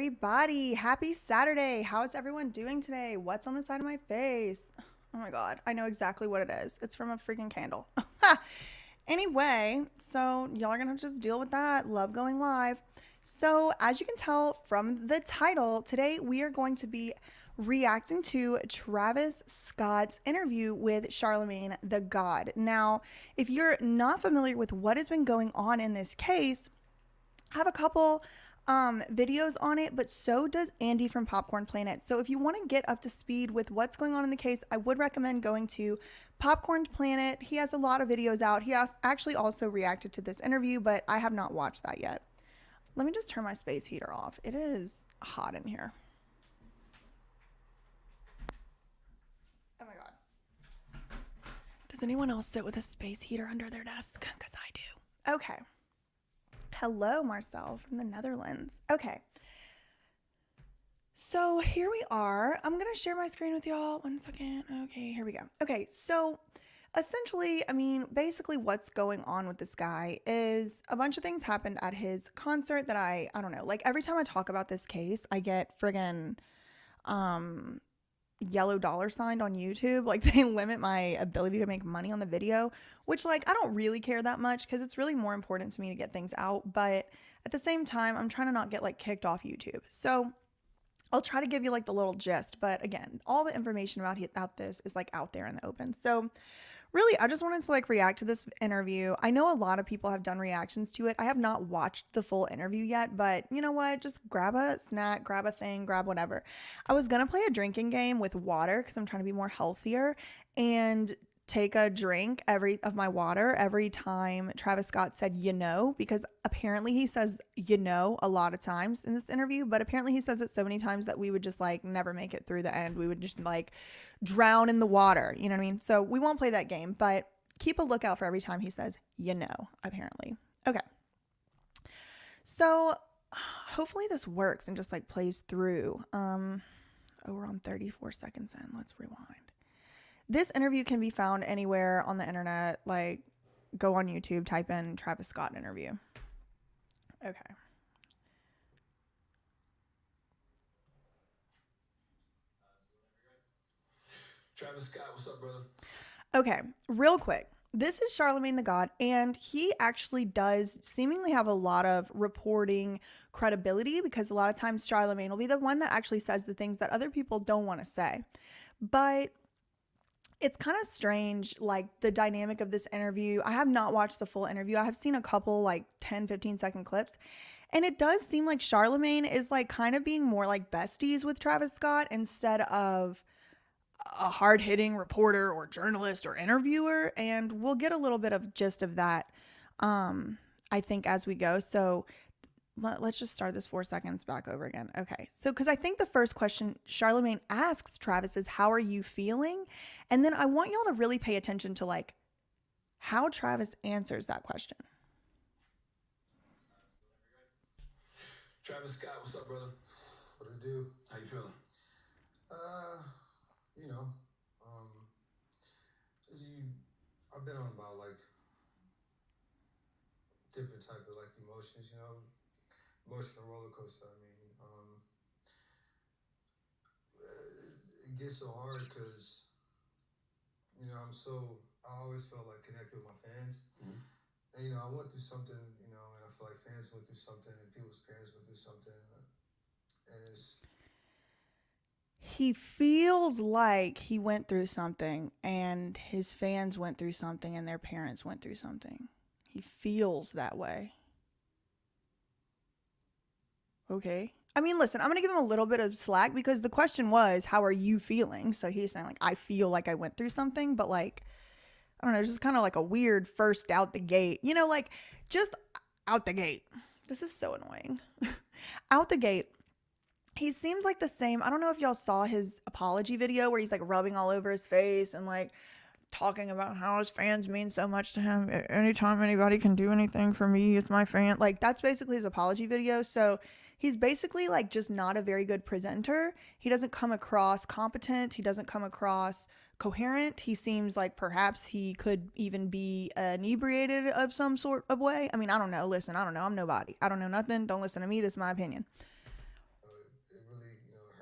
everybody. Happy Saturday. How is everyone doing today? What's on the side of my face? Oh my God. I know exactly what it is. It's from a freaking candle. Anyway, so y'all are going to just deal with that. Love going live. So, as you can tell from the title, today we are going to be reacting to Travis Scott's interview with Charlemagne the God. Now, if you're not familiar with what has been going on in this case, I have a couple videos on it, but so does Andy from Popcorn Planet. So if you want to get up to speed with what's going on in the case, I would recommend going to Popcorn Planet. He has a lot of videos out. He has actually also reacted to this interview, but I have not watched that yet. Let me just turn my space heater off. It is hot in here. Oh my God. Does anyone else sit with a space heater under their desk? Because I do. Okay. Hello, Marcel from the Netherlands. Okay. So here we are. I'm going to share my screen with y'all. 1 second. Okay, here we go. Okay, so essentially, basically what's going on with this guy is a bunch of things happened at his concert that I don't know. Like every time I talk about this case, I get friggin' yellow dollar signed on YouTube. Like they limit my ability to make money on the video, which like I don't really care that much because it's really more important to me to get things out. But at the same time, I'm trying to not get like kicked off YouTube. So I'll try to give you like the little gist. But again, all the information about this is like out there in the open. So really, I just wanted to like react to this interview. I know a lot of people have done reactions to it. I have not watched the full interview yet, but you know what? Just grab a snack, grab a thing, grab whatever. I was going to play a drinking game with water because I'm trying to be more healthier and take a drink of my water every time Travis Scott said, because apparently he says, a lot of times in this interview, but apparently he says it so many times that we would just like never make it through the end. We would just like drown in the water. You know what I mean? So we won't play that game, but keep a lookout for every time he says, apparently. Okay. So hopefully this works and just like plays through. We're on 34 seconds in. Let's rewind. This interview can be found anywhere on the internet. Like, go on YouTube, type in Travis Scott interview. Okay. Travis Scott, what's up, brother? Okay, real quick. This is Charlemagne the God, and he actually does seemingly have a lot of reporting credibility because a lot of times Charlemagne will be the one that actually says the things that other people don't want to say. But it's kind of strange, like the dynamic of this interview. I have not watched the full interview. I have seen a couple like 10-15 second clips. And it does seem like Charlemagne is like kind of being more like besties with Travis Scott instead of a hard-hitting reporter or journalist or interviewer. And we'll get a little bit of gist of that, I think, as we go. So let's just start this 4 seconds back over again. Okay. So, because I think the first question Charlemagne asks Travis is, how are you feeling? And then I want y'all to really pay attention to like how Travis answers that question. Travis Scott, what's up, brother? What it do? How you feeling? You know, I've been on about like different type of like emotions, emotional roller coaster. It gets so hard because, I always felt like connected with my fans. Mm-hmm. And, I went through something, and I feel like fans went through something and people's parents went through something. And He feels like he went through something and his fans went through something and their parents went through something. He feels that way. Okay. Listen, I'm going to give him a little bit of slack because the question was, how are you feeling? So he's saying like, I feel like I went through something, but like, I don't know, just kind of like a weird first out the gate, like just out the gate. This is so annoying. Out the gate. He seems like the same. I don't know if y'all saw his apology video where he's like rubbing all over his face and like talking about how his fans mean so much to him. Anytime anybody can do anything for me, it's my fan. Like that's basically his apology video. So he's basically like just not a very good presenter. He doesn't come across competent. He doesn't come across coherent. He seems like perhaps he could even be inebriated of some sort of way. I don't know. Listen, I don't know. I'm nobody. I don't know nothing. Don't listen to me. This is my opinion.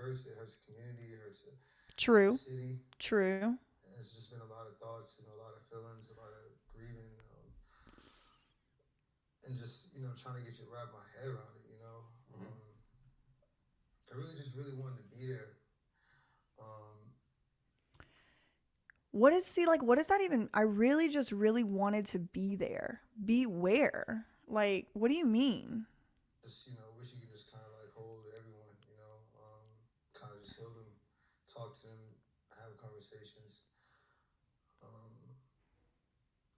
hurts. It hurts the community. It hurts the True. city. True. And it's just been a lot of thoughts, a lot of feelings, a lot of grieving, and just trying to get you wrap my head around it. I really just really wanted to be there. What is see like what is that even? I really just really wanted to be there. Be where? Like, what do you mean? Just wish you could just kind of like hold everyone. Kind of just heal them, talk to them, have conversations.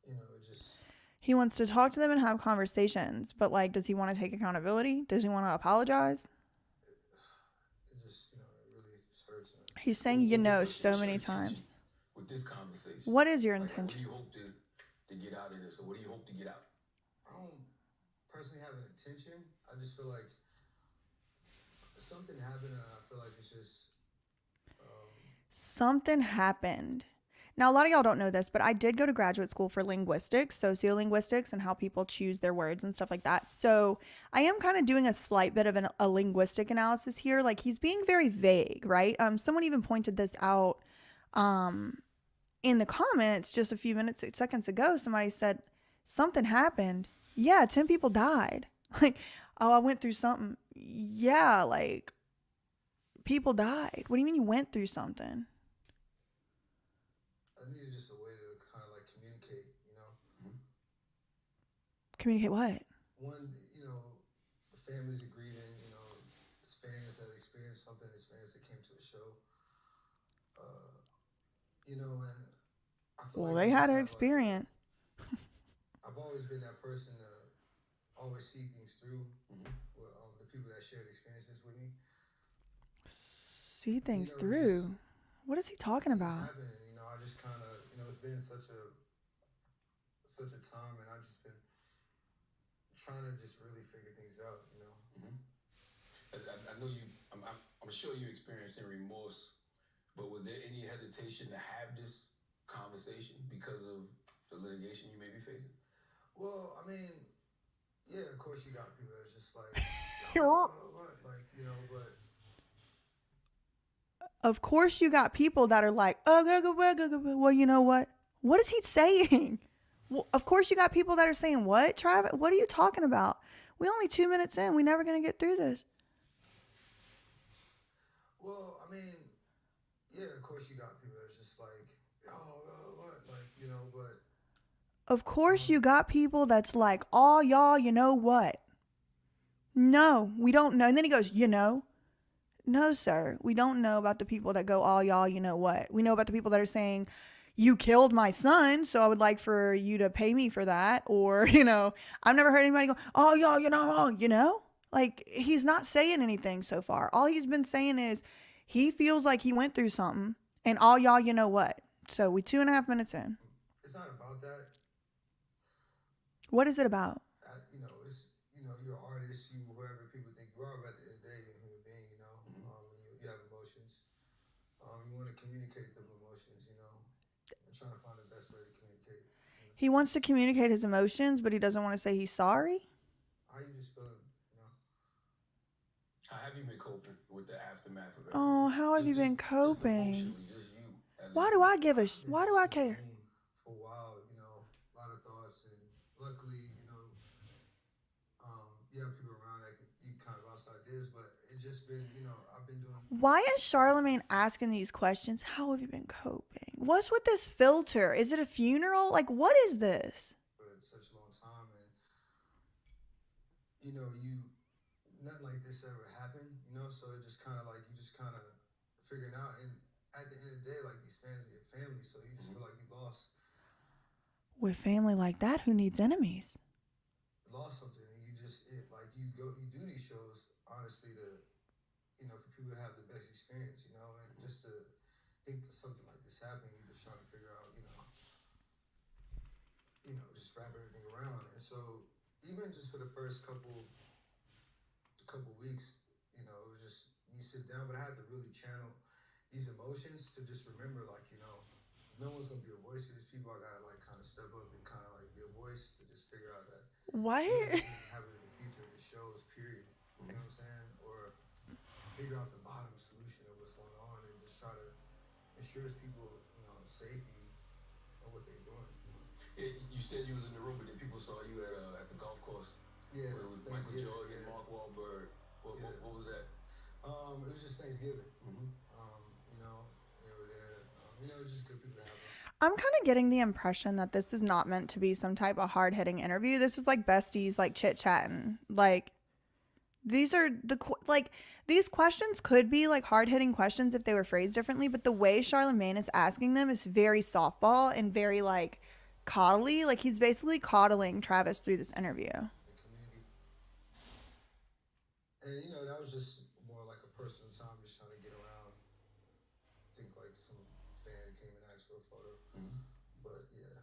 It just He wants to talk to them and have conversations, but like, does he want to take accountability? Does he want to apologize? it just it really just hurts. Man. He's saying so What's your many intention times. with this conversation? What is your Like, what do intention? you hope to get out of this, or what do you hope to get out? I don't personally have an intention. I just feel like something happened, and I feel like it's just. Something happened. Now, a lot of y'all don't know this, but I did go to graduate school for linguistics, sociolinguistics, and how people choose their words and stuff like that. So I am kind of doing a slight bit of a linguistic analysis here. Like, he's being very vague, right? Someone even pointed this out in the comments just a few seconds ago. Somebody said, something happened. Yeah, 10 people died. Like, oh, I went through something. Yeah, like, people died. What do you mean you went through something? I needed just a way to kind of like communicate, Communicate what? One, the families are grieving, it's fans that experienced something, it's fans that came to the show, and I feel Well, like they you had just an have, experience. I've always been that person to always see things through with the people that shared experiences with me. See things It's through. just- What is he talking It's just about? happening, I just kind of, it's been such a time, and I've just been trying to just really figure things out, I know you. I'm sure you experiencing remorse, but was there any hesitation to have this conversation because of the litigation you may be facing? Well, I mean, yeah, of course you got people that's just like, what? Like, but. Of course, you got people that are like, well, you know what? What is he saying? Well, of course, you got people that are saying, what, Travis? What are you talking about? We only 2 minutes in. We never going to get through this. Well, I mean, yeah, of course you got people that's just like, what? Like, but. Of course, you got people that's like, oh, y'all, you know what? No, we don't know. And then he goes, No, sir. We don't know about the people that go, all y'all, you know what? We know about the people that are saying, you killed my son, so I would like for you to pay me for that. Or, I've never heard anybody go, oh, y'all, Like, he's not saying anything so far. All he's been saying is he feels like he went through something, and all y'all, you know what? So we 2.5 minutes in. It's not about that. What is it about? It's, you're an artist, you whoever people think you are, but at the end of the day, you're a human being, you have emotions. You want to communicate them emotions, and trying to find the best way to communicate. He wants to communicate his emotions, but he doesn't want to say he's sorry. How you just feeling, How have you been coping with the aftermath of it? Oh, how have you been coping? Why do I give a why do I care? For a while, a lot of thoughts, and luckily, you have people around that you kind of bounce ideas, but it's just been, I've been doing. Why is Charlemagne asking these questions? How have you been coping? What's with this filter? Is it a funeral? Like, what is this? For such a long time, and nothing like this ever happened, so it just kind of like you just kind of figuring out, and at the end of the day, like these fans are your family, so you just feel like you lost. With family like that, who needs enemies? Lost something, and you do these shows honestly to, for people to have the best experience, and just to think that something like this happened, you're just trying to figure out, just wrap everything around, and so even just for the first couple weeks, it was just me sit down, but I had to really channel these emotions to just remember, like, no one's gonna be a voice for these people. I gotta like kind of step up and kind of like be a voice to just figure out that What? this doesn't happen in the future. It just shows, period. You know what I'm saying? Or figure out the bottom solution of what's going on and just try to ensure people, safety and what they're doing. You said you was in the room, but then people saw you at the golf course. Yeah, with Michael Jordan, yeah. Mark Wahlberg. What was that? It was just Thanksgiving. Mm-hmm. They were there. It was just good people to have. I'm kind of getting the impression that this is not meant to be some type of hard-hitting interview. This is like besties, like chit-chatting. Like, these are these questions could be like hard-hitting questions if they were phrased differently, but the way Charlemagne is asking them is very softball and very like coddly. Like, he's basically coddling Travis through this interview. Community. And that was just more like a personal time, just trying to get around. I think like some fan came and asked for a photo. Mm-hmm. But yeah.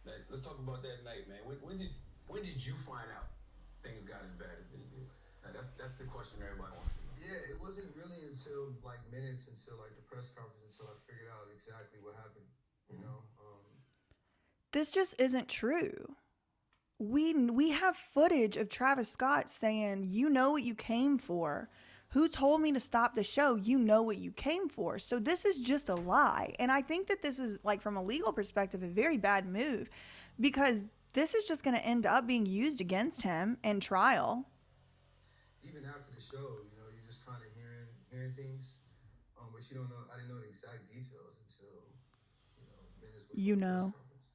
Now, let's talk about that night, man. When did you find out things got as bad as they did? Now, that's the question everybody wants to know. Yeah, it wasn't really until like minutes until like the press conference until I figured out exactly what happened. This just isn't true. We have footage of Travis Scott saying, "You know what you came for. Who told me to stop the show? You know what you came for." So this is just a lie. And I think that this is, like, from a legal perspective, a very bad move, because this is just going to end up being used against him in trial. Even after the show, you're just kind of hearing things, but you don't know. I didn't know the exact details until minutes before the press conference.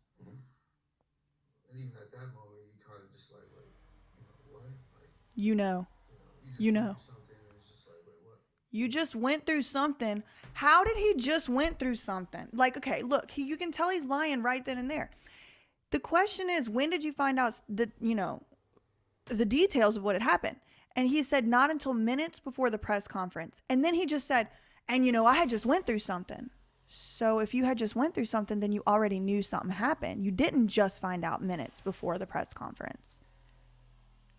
And even at that moment, you kind of just like, wait, what? Like, you know something, and it's just like, wait, what? You just went through something. How did he just went through something? Like, okay, look, you can tell he's lying right then and there. The question is, when did you find out the details of what had happened? And he said not until minutes before the press conference. And then he just said, and I had just went through something. So if you had just went through something, then you already knew something happened. You didn't just find out minutes before the press conference.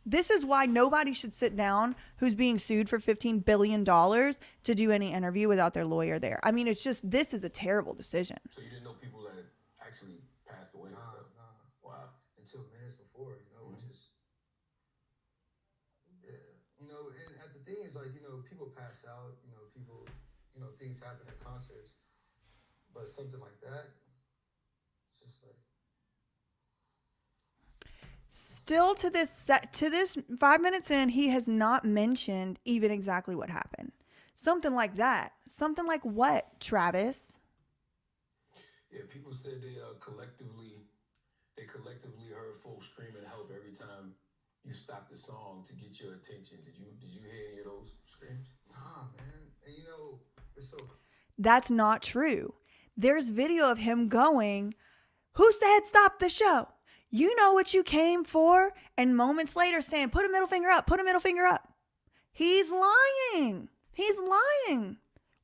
This is why nobody should sit down who's being sued for $15 billion to do any interview without their lawyer there. I mean, it's just, this is a terrible decision. So you didn't know people that actually passed away and stuff? Nah. Wow. Until minutes before, which is, yeah. And the thing is, like, people pass out, people, things happen at concerts. But something like that, it's just like. Still to this 5 minutes in, he has not mentioned even exactly what happened. Something like that. Something like what, Travis? Yeah, people said they collectively heard folks screaming help every time you stopped the song to get your attention. Did you hear any of those screams? Nah, man. And it's so. That's not true. There's video of him going, "Who said stop the show? You know what you came for." And moments later saying, "Put a middle finger up, put a middle finger up." He's lying. He's lying.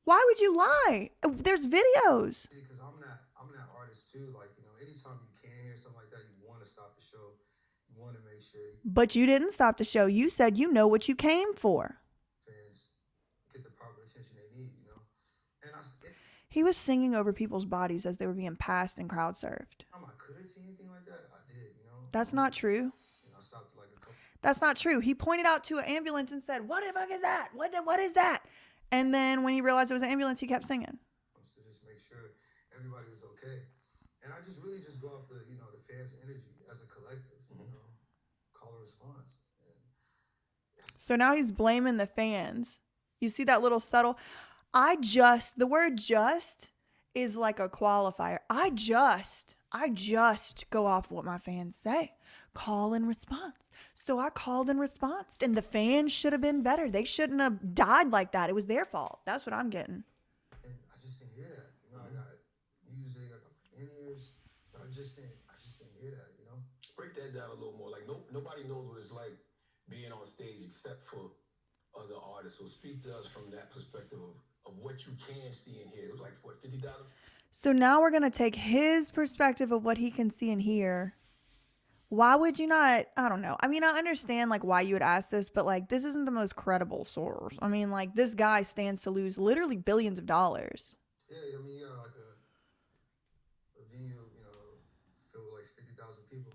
Why would you lie? There's videos. Because I'm that artist too. Like, anytime you can hear something like that, you want to stop the show. You want to make sure. But you didn't stop the show. You said you know what you came for. Fans get the proper attention they need, And he was singing over people's bodies as they were being passed and crowd surfed. I could see anything like that. I did, That's not true. I stopped like a couple. That's not true. He pointed out to an ambulance and said, "What the fuck is that? What is that?" And then when he realized it was an ambulance, he kept singing. To just make sure everybody was okay. And I just really just go off the fans' energy as a collective, call a response. So now he's blaming the fans. You see that little subtle? The word just is like a qualifier. I just go off what my fans say. Call and response. So I called and response, and the fans should have been better. They shouldn't have died like that. It was their fault. That's what I'm getting. And I just didn't hear that. I got music, I got my in-ears, but I just didn't hear that, Break that down a little more. Like, nobody knows what it's like being on stage except for other artists. So speak to us from that perspective of what you can see and hear. It was like, what, $50? So now we're going to take his perspective of what he can see and hear. Why would you not? I don't know. I mean, I understand like why you would ask this, but like this isn't the most credible source. I mean, like this guy stands to lose literally billions of dollars. Yeah, I mean, you got like a venue, filled with like 50,000 people.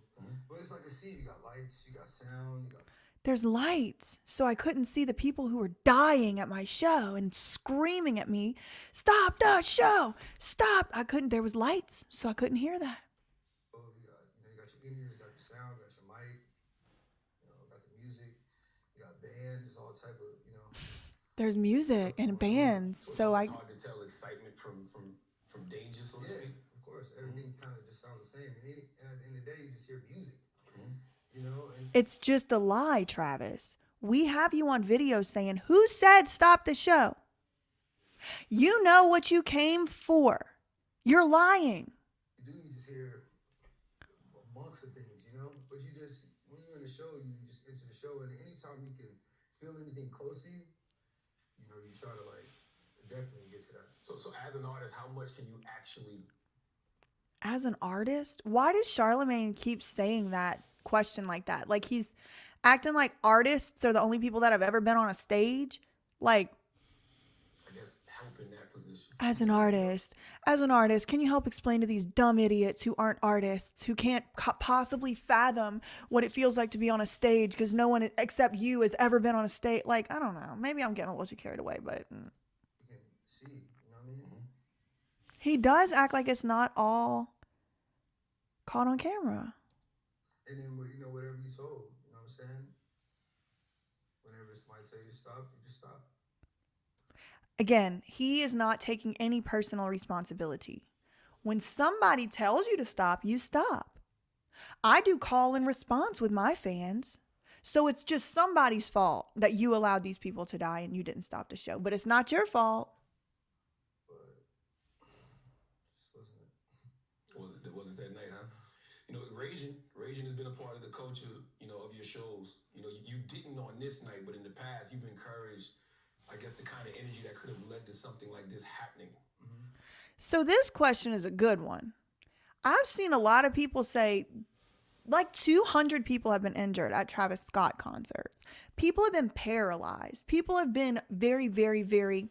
But it's like a sea. You got lights, you got sound, you got. There's lights, so I couldn't see the people who were dying at my show and screaming at me, stop the show, stop. There was lights, so I couldn't hear that. Oh, you got your in-ears, got your sound, got your mic, got the music, you got bands, all type of, There's music and bands, so it's hard to tell excitement from danger, so to yeah, speak. of course, everything kind of just sounds the same. And at the end of the day, you just hear music, and it's just a lie, Travis. We have you on video saying, who said stop the show? You know what you came for. You're lying. you just hear amongst the things, but when you're in the show, you just enter the show, and anytime you can feel anything close to you, you try to definitely get to that. So as an artist, how much can you actually? As an artist, why does Charlemagne keep saying that question like that? Like he's acting like artists are the only people that have ever been on a stage. Like, I guess help in that position. as an artist, can you help explain to these dumb idiots who aren't artists, who can't possibly fathom what it feels like to be on a stage because no one except you has ever been on a stage? Like, I don't know. Maybe I'm getting a little too carried away, but You can see, you know what I mean? he does act like it's not all caught on camera. And then, whatever you told, you know what I'm saying? Whenever somebody tell you to stop, you just stop. Again, he is not taking any personal responsibility. When somebody tells you to stop, you stop. I do call and response with my fans. So it's just somebody's fault that you allowed these people to die and you didn't stop the show. But it's not your fault. But just wasn't it. Wasn't that night, huh? Raging has been a part of the culture, of your shows. You didn't on this night, but in the past, you've encouraged, I guess, the kind of energy that could have led to something like this happening. So this question is a good one. I've seen a lot of people say, like 200 people have been injured at Travis Scott concerts. People have been paralyzed. People have been very, very, very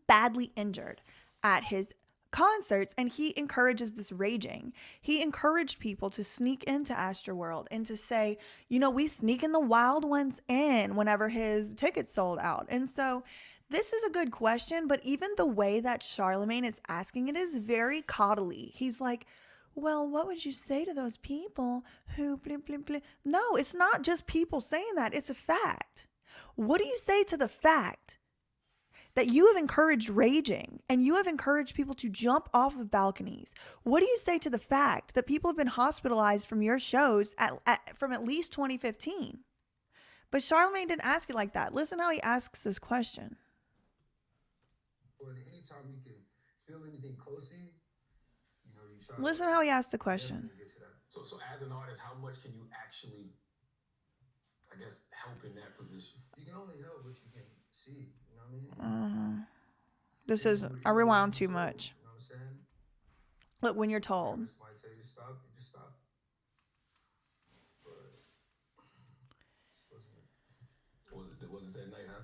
badly injured at his concerts, and he encourages this raging. He encouraged people to sneak into Astroworld and to say, we sneaking the wild ones in whenever his tickets sold out. And so this is a good question, but even the way that Charlemagne is asking it is very coddly. He's like, well, what would you say to those people who blah, blah, blah? No, it's not just people saying that. It's a fact. What do you say to the fact that you have encouraged raging and you have encouraged people to jump off of balconies? What do you say to the fact that people have been hospitalized from your shows from at least 2015? But Charlemagne didn't ask it like that. Listen how he asks this question. But anytime you can feel anything close to you, you try Listen how he asked the question. definitely get to that. So as an artist, how much can you actually, I guess, help in that position? You can only help what you can see, you know what I mean? This And is, when- I rewound when too you told, much. You know what I'm saying? Look, when you're told. Whenever somebody tell you to stop, you just stop. But just wasn't it. Wasn't that night, huh?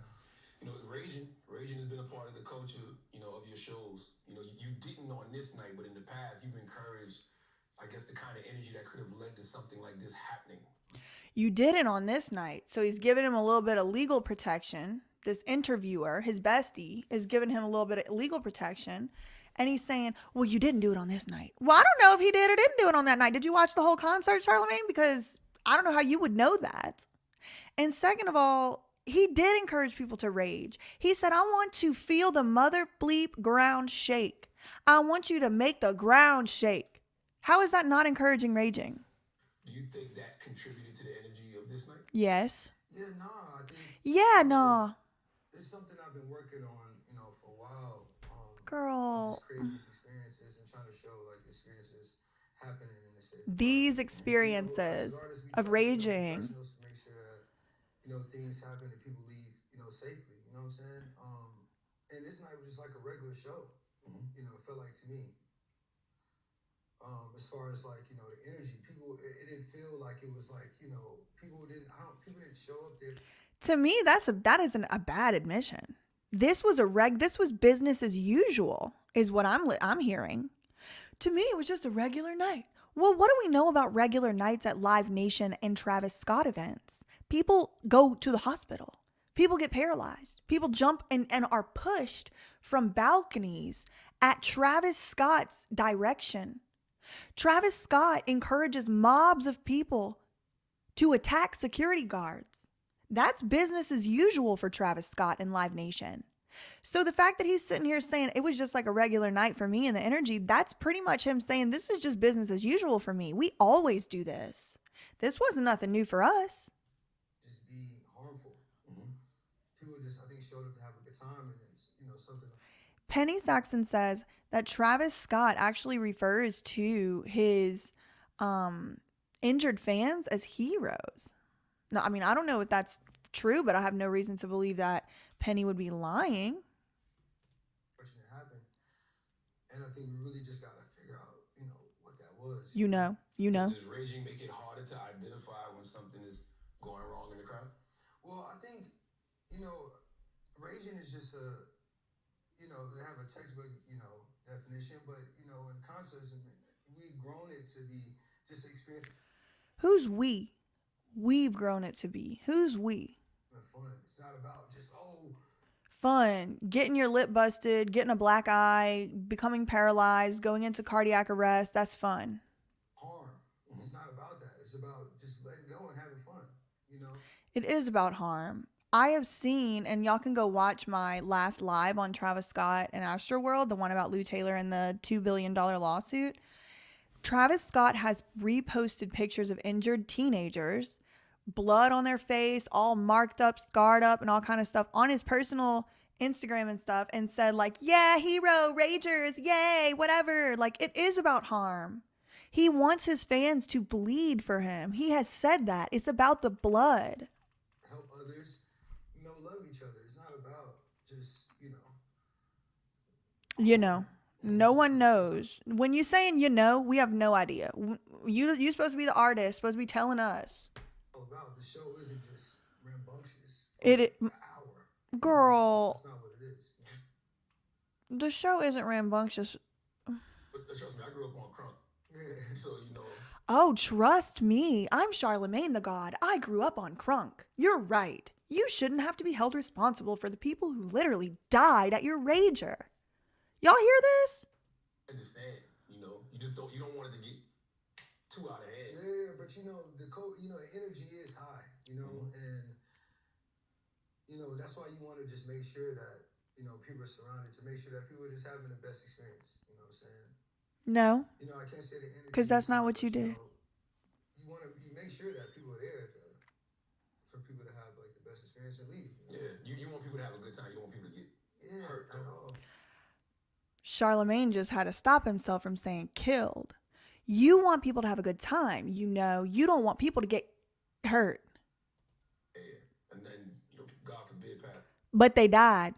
Raging has been a part of the culture, of your shows. You didn't on this night, but in the past, you've encouraged, I guess, the kind of energy that could have led to something like this happening. You didn't on this night. So he's giving him a little bit of legal protection. This interviewer, his bestie, is giving him a little bit of legal protection. And he's saying, well, you didn't do it on this night. Well, I don't know if he did or didn't do it on that night. Did you watch the whole concert, Charlemagne? Because I don't know how you would know that. And second of all, he did encourage people to rage. He said, I want to feel the mother bleep ground shake. I want you to make the ground shake. How is that not encouraging raging? Do you think that contributed to the energy of this night? Yes. Yeah, nah, I think Yeah, no. it's something I've been working on, for a while. Girl. Just creating these experiences and trying to show the experiences happening in the city. These experiences of raging. To make sure that things happen and people leave safely. You know what I'm saying? And this night was just like a regular show. It felt like to me. As far as the energy, people, it didn't feel like it was people didn't show up there. To me, that isn't a bad admission. This was business as usual, is what I'm hearing. To me, it was just a regular night. Well, what do we know about regular nights at Live Nation and Travis Scott events? people go to the hospital. People get paralyzed. People jump and are pushed from balconies at Travis Scott's direction. Travis Scott encourages mobs of people to attack security guards. That's business as usual for Travis Scott and Live Nation. So the fact that he's sitting here saying it was just like a regular night for me and the energy, that's pretty much him saying this is just business as usual for me. We always do this. This wasn't nothing new for us. Just be harmful. People just, I think, showed up to have a good time, and it's, something. Penny Saxon says that Travis Scott actually refers to his injured fans as heroes. No, I mean, I don't know if that's true, but I have no reason to believe that Penny would be lying. Fortunate happened, and I think we really just got to figure out, what that was. You know. Does raging make it harder to identify when something is going wrong in the crowd? Well, I think, raging is just they have a textbook, definition, but, in concerts, we've grown it to be just an experience. Who's we? We've grown it to be. Who's we? Fun. It's not about just, fun. Getting your lip busted, getting a black eye, becoming paralyzed, going into cardiac arrest. That's fun. Harm. It's not about that. It's about just letting go and having fun, It is about harm. I have seen, and y'all can go watch my last live on Travis Scott and Astroworld, the one about Lou Taylor and the $2 billion lawsuit. Travis Scott has reposted pictures of injured teenagers, blood on their face, all marked up, scarred up, and all kind of stuff on his personal Instagram and stuff, and said like, yeah, hero, ragers, yay, whatever. Like, it is about harm. He wants his fans to bleed for him. He has said that. It's about the blood. Help others, love each other. It's not about just, No one knows. When you saying we have no idea. You supposed to be the artist, supposed to be telling us. About the show isn't just rambunctious. Girl. That's not what it is. The show isn't rambunctious. But trust me, I grew up on crunk. So, Oh, trust me. I'm Charlemagne the God. I grew up on crunk. You're right. You shouldn't have to be held responsible for the people who literally died at your rager. Y'all hear this? I understand, you don't want it to get too out of hand. Yeah, but energy is high, and that's why you want to just make sure that, people are surrounded, to make sure that people are just having the best experience, you know what I'm saying? No. I can't say the energy. Because that's not what you did. You make sure that people are there for people to have like the best experience and leave. Yeah, you want people to have a good time. You don't want people to get hurt at all. Charlemagne just had to stop himself from saying killed. You want people to have a good time. You don't want people to get hurt. Yeah, and then, God forbid, Pat. But they died.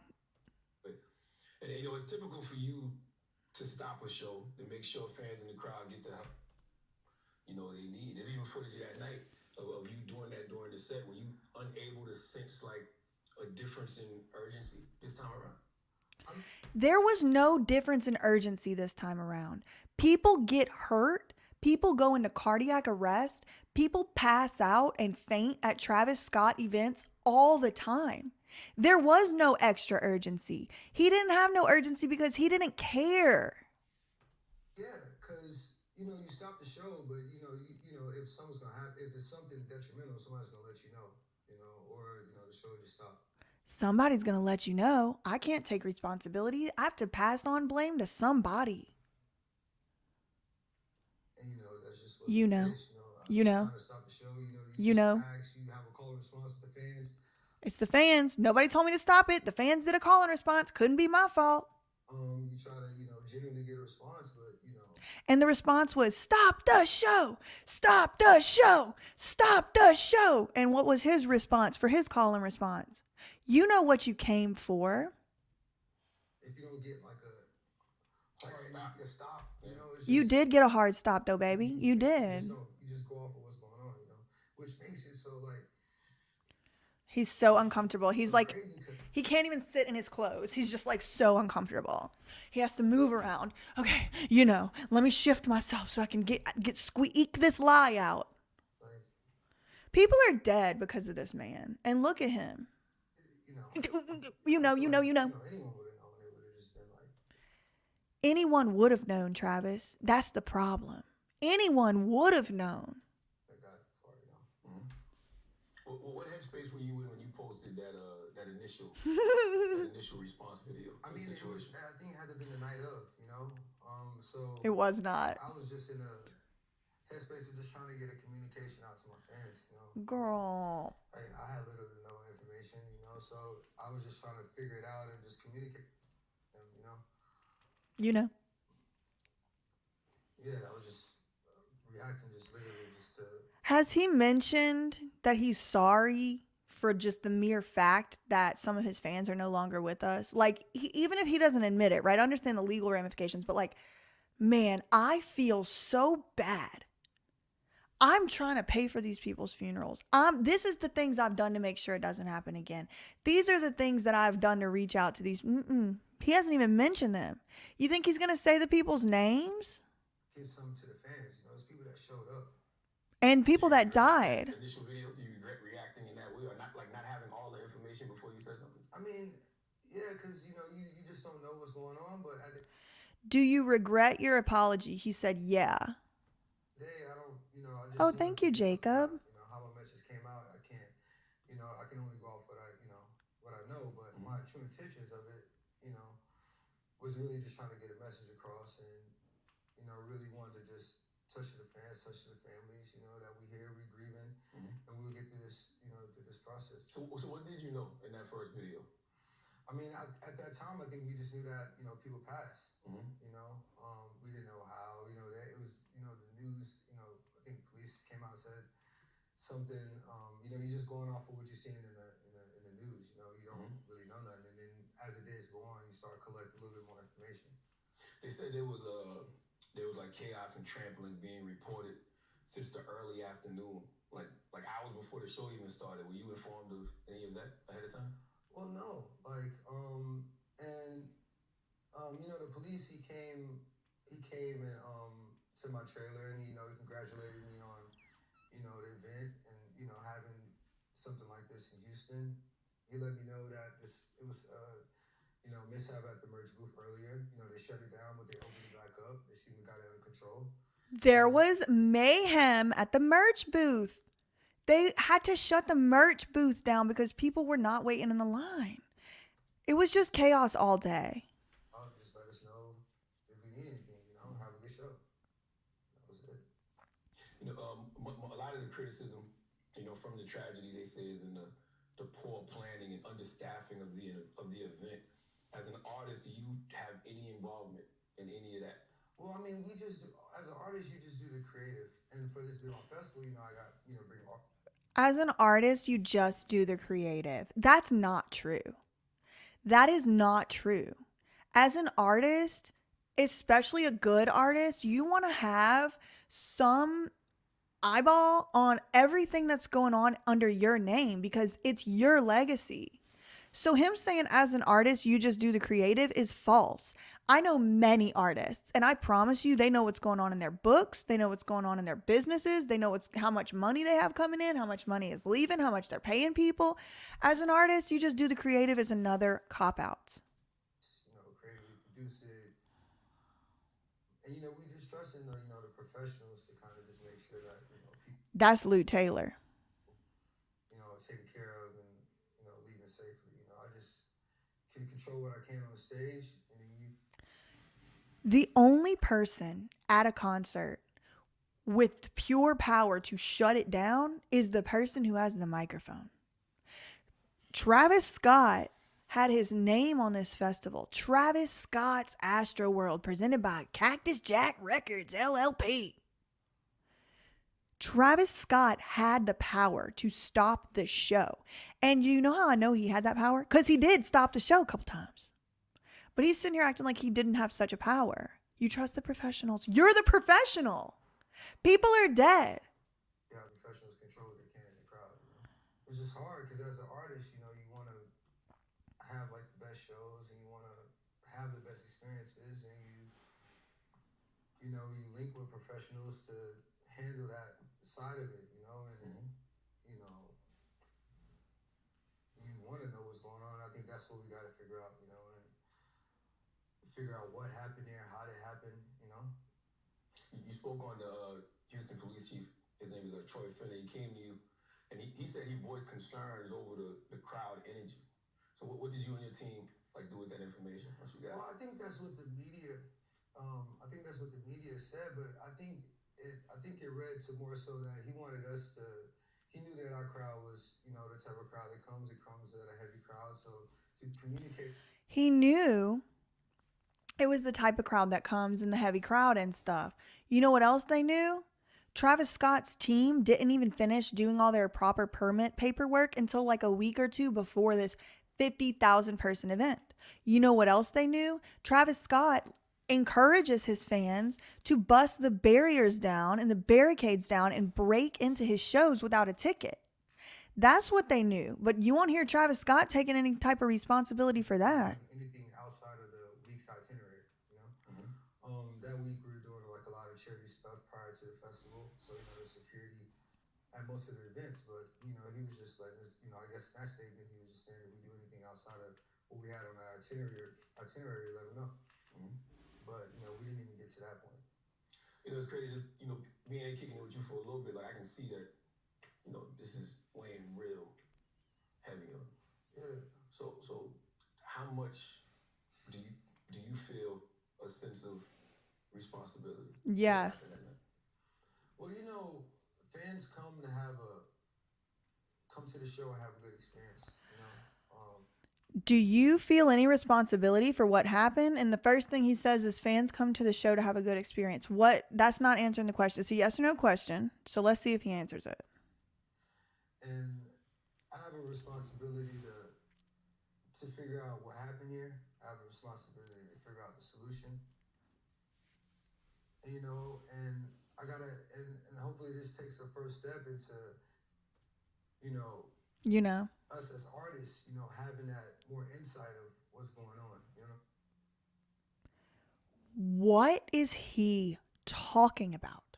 And it's typical for you to stop a show to make sure fans in the crowd get the help, they need. There's even footage of that night of you doing that during the set. Were you unable to sense like a difference in urgency this time around? There was no difference in urgency this time around. People get hurt. People go into cardiac arrest. People pass out and faint at Travis Scott events all the time. There was no extra urgency. He didn't have no urgency because he didn't care. Yeah, because, you stop the show, but, if something's going to happen, if it's something detrimental, somebody's going to let you know, or, the show just stopped. Somebody's going to let you know. I can't take responsibility. I have to pass on blame to somebody. And, that's just what you know. Trying to stop the show, you have a call and response with the fans. It's the fans. Nobody told me to stop it. The fans did a call and response. Couldn't be my fault. You try to, genuinely get a response, but, And the response was, stop the show. Stop the show. Stop the show. And what was his response for his call and response? You know what you came for. If you don't get like a hard stop, it's you did get a hard stop though, baby. You did. You just go off of what's going on, which makes it so like. He's so uncomfortable. He's like, he can't even sit in his clothes. He's just like so uncomfortable. He has to move around. Okay, let me shift myself so I can get squeak this lie out. People are dead because of this man. And look at him. You know, You know. anyone would have known. It would have just been like, Anyone would have known, Travis. That's the problem. Anyone would have known. I got it for you know. What headspace were you in when you posted that initial response video? I mean, it was. I think it had to be the night of, you know. So It was not. I was just in a headspace of just trying to get a communication out to my fans, you know. Girl. Like, I had little to no information, you know, so I was just trying to figure it out and just communicate, you know. You know. Yeah, I was just reacting, just literally, just to. Has he mentioned that he's sorry for just the mere fact that some of his fans are no longer with us? Like, even if he doesn't admit it, right? I understand the legal ramifications, but like, man, I feel so bad. I'm trying to pay for these people's funerals. This is the things I've done to make sure it doesn't happen again. These are the things that I've done to reach out to these. He hasn't even mentioned them. You think he's going to say the people's names? Get something to the fans, you know. It's people that showed up. And people that died. The initial video, do you regret reacting in that way, or not having all the information before you said something? I mean, yeah, because, you know, you just don't know what's going on, but at the Do you regret your apology? He said, yeah. day, I don't, you know, I just. Oh, thank you, Jacob. You know, how my message came out, I can't, you know, I can only go off what I know, but my true intentions of it, you know, was really just trying to get a message across and, you know, really wanted to just touch the fans, touch the families, you know, that we here, we grieving, and we'll get through this, you know, through this process. So what did you know in that first video? I mean, at that time, I think we just knew that, you know, people passed, you know, we didn't know how, you know, that it was, you know, the news, you know, I think police came out and said something, you know, you're just going off of what you're seeing in the news, you know, you don't really know nothing. And then as the days go on, you start collecting a little bit more information. They said there was like chaos and trampling being reported since the early afternoon, like hours before the show even started. Were you informed of any of that ahead of time? Well, no, like, you know, the police, he came and to my trailer, and, you know, he congratulated me on, you know, the event and, you know, having something like this in Houston. He let me know that it was you know, mishap at the merch booth earlier. You know, they shut it down, but they opened it back up. They seemed to got it under control. There was mayhem at the merch booth. They had to shut the merch booth down because people were not waiting in the line. It was just chaos all day. Just let us know if we need anything, you know, have a good show. That was it. You know, a lot of the criticism, you know, from the tragedy, they say is in the poor planning and understaffing of the event. As an artist, do you have any involvement in any of that? Well, I mean, we just do, as an artist, you just do the creative. And for this Big on Festival, you know, I got, you know, bring art. As an artist, you just do the creative. That's not true. That is not true. As an artist, especially a good artist, you want to have some eyeball on everything that's going on under your name because it's your legacy. So him saying as an artist, you just do the creative is false. I know many artists, and I promise you, they know what's going on in their books. They know what's going on in their businesses. They know how much money they have coming in, how much money is leaving, how much they're paying people. As an artist, you just do the creative is another cop-out. You know, creatively produce it. And, you know, we just trust in the, you know, the professionals to kind of just make sure that, you know, people, That's Lou Taylor. you know, are taken care of and, you know, leaving safely. You know, I just can control what I can on the stage. And then The only person at a concert with pure power to shut it down is the person who has the microphone. Travis Scott had his name on this festival. Travis Scott's Astroworld, presented by Cactus Jack Records, LLP. Travis Scott had the power to stop the show. And you know how I know he had that power? Because he did stop the show a couple times. But he's sitting here acting like he didn't have such a power. You trust the professionals. You're the professional. People are dead. yeah, professionals control what they can in the crowd. You know? It's just hard because as an artist, you know, you want to have like the best shows and you want to have the best experiences, and you know, you link with professionals to handle that side of it, you know, and then, you that's what we got to figure out, you know, and figure out what happened there, how it happened, you know. You spoke on the Houston police chief. His name is Troy Finney. He came to you, and he said he voiced concerns over the crowd energy. So what did you and your team like do with that information? What you got? Well, I think that's what the media, said, but I think it read to more so that he wanted us to. He knew that our crowd was, you know, the type of crowd that comes. It comes at a heavy crowd, so to communicate. He knew it was the type of crowd that comes in the heavy crowd and stuff. You know what else they knew? Travis Scott's team didn't even finish doing all their proper permit paperwork until like a week or two before this 50,000 person event. You know what else they knew? Travis Scott encourages his fans to bust the barriers down and the barricades down and break into his shows without a ticket. That's what they knew. But you won't hear Travis Scott taking any type of responsibility for that. Anything outside of the week's itinerary, you know. That week we were doing like a lot of charity stuff prior to the festival, so you know the security at most of the events. But you know he was just letting us, you know, I guess in that statement he was just saying if we do anything outside of what we had on our itinerary, let them know. But you know we didn't even get to that point. You know, it's crazy. Just, you know, being there kicking it with you for a little bit, like I can see that. You know, this is weighing real heavy on. Yeah. So how much do you feel a sense of responsibility? Yes. Well, you know, fans come to the show and have a good experience. You know. Do you feel any responsibility for what happened? And the first thing he says is fans come to the show to have a good experience. That's not answering the question. It's a yes or no question. So let's see if he answers it. And I have a responsibility to figure out what happened here. I have a responsibility to figure out the solution. And, you know, and I gotta, and hopefully this takes a first step into, you know, us as artists, you know, having that more insight of what's going on, you know. What is he talking about?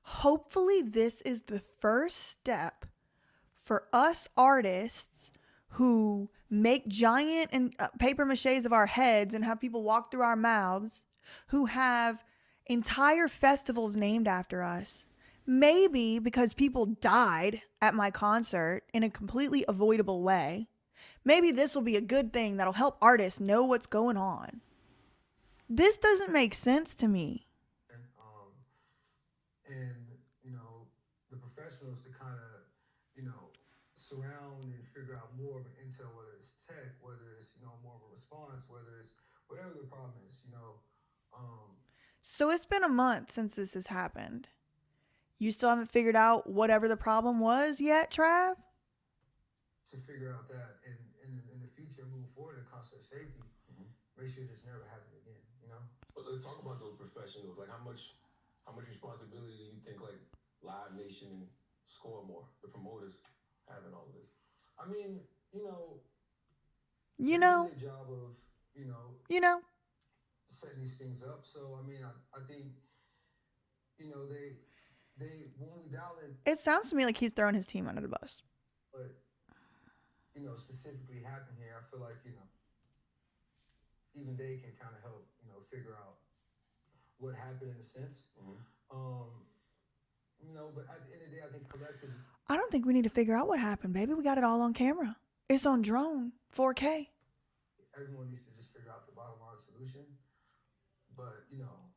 Hopefully this is the first step for us artists who make giant and paper maches of our heads and have people walk through our mouths, who have entire festivals named after us. Maybe because people died at my concert in a completely avoidable way. Maybe this will be a good thing that'll help artists know what's going on. This doesn't make sense to me. And you know, the professionals to kind of, you know, surround and figure out more of an intel, whether it's tech, whether it's, you know, more of a response, whether it's whatever the problem is, you know. So it's been a month since this has happened. You still haven't figured out whatever the problem was yet, Trav? To figure out that and in the future, move forward in concert safety, make sure this never happen again, you know? But let's talk about those professionals. Like how much responsibility do you think like Live Nation and Score More, the promoters, have in all of this? I mean, you know, You they know, do their job of, you know, setting these things up. So I mean, I think, you know, they when we dial in, it sounds to me like he's throwing his team under the bus. but you know, specifically happened here, I feel like, you know, even they can kind of help, you know, figure out what happened in a sense. You know, but at the end of the day, I think collectively, I don't think we need to figure out what happened, baby. We got it all on camera. It's on drone, 4K. everyone needs to just figure out the bottom line solution. But, you know,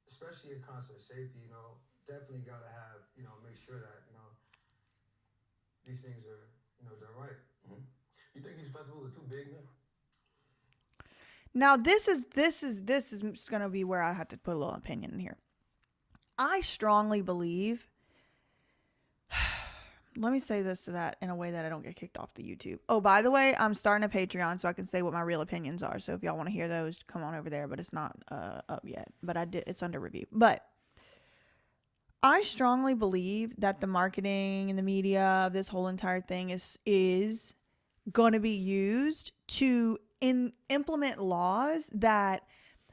especially in concert safety, you know, definitely got to have, you know, make sure that, you know, these things are, you know, done right. You think these festivals are too big, man? Now this is going to be where I have to put a little opinion in here. I strongly believe, let me say this to that in a way that I don't get kicked off the YouTube. Oh, by the way, I'm starting a Patreon so I can say what my real opinions are. So if y'all want to hear those, come on over there, but it's not up yet, but it's under review. But I strongly believe that the marketing and the media of this whole entire thing is going to be used to implement laws that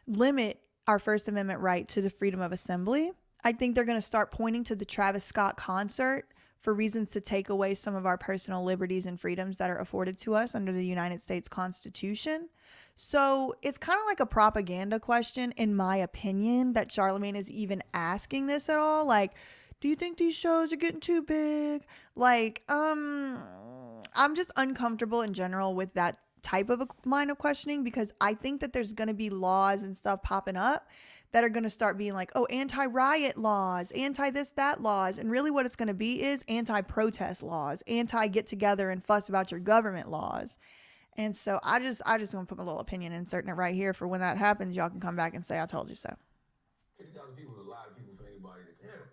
limit our First Amendment right to the freedom of assembly. I think they're going to start pointing to the Travis Scott concert for reasons to take away some of our personal liberties and freedoms that are afforded to us under the United States Constitution. So it's kind of like a propaganda question, in my opinion, that Charlemagne is even asking this at all. Like, do you think these shows are getting too big? Like, I'm just uncomfortable in general with that type of a line of questioning, because I think that there's going to be laws and stuff popping up that are going to start being like, oh, anti-riot laws, anti-this, that laws. And really what it's going to be is anti-protest laws, anti-get together and fuss about your government laws. And so I just want to put my little opinion inserting it right here for when that happens, y'all can come back and say, I told you so. 50,000 people is a lot of people for anybody to control.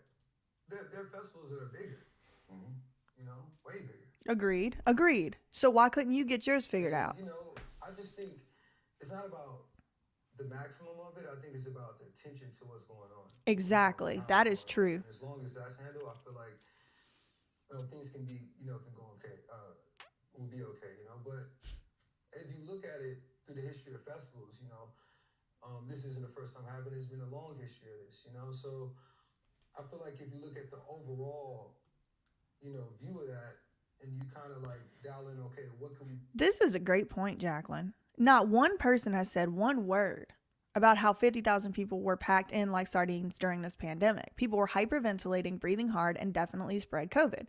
Yeah. There are festivals that are bigger. Mm-hmm. You know, way bigger. Agreed. So why couldn't you get yours figured out? You know, I just think it's not about the maximum of it. I think it's about the attention to what's going on. Exactly. That is true. And as long as that's handled, I feel like things can be, can go okay. Will be okay, But if you look at it through the history of festivals, this isn't the first time happening. It's been a long history of this, So I feel like if you look at the overall, view of that, and you kind of like dial in, okay, what can we... This is a great point, Jacqueline. Not one person has said one word about how 50,000 people were packed in like sardines during this pandemic. People were hyperventilating, breathing hard, and definitely spread COVID.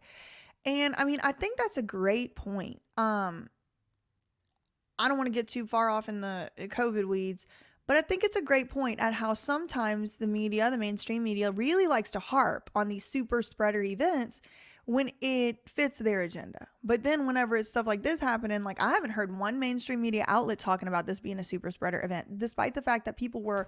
And I mean, I think that's a great point. I don't want to get too far off in the COVID weeds, but I think it's a great point at how sometimes the media, the mainstream media, really likes to harp on these super spreader events when it fits their agenda. But then whenever it's stuff like this happening, like I haven't heard one mainstream media outlet talking about this being a super spreader event, despite the fact that people were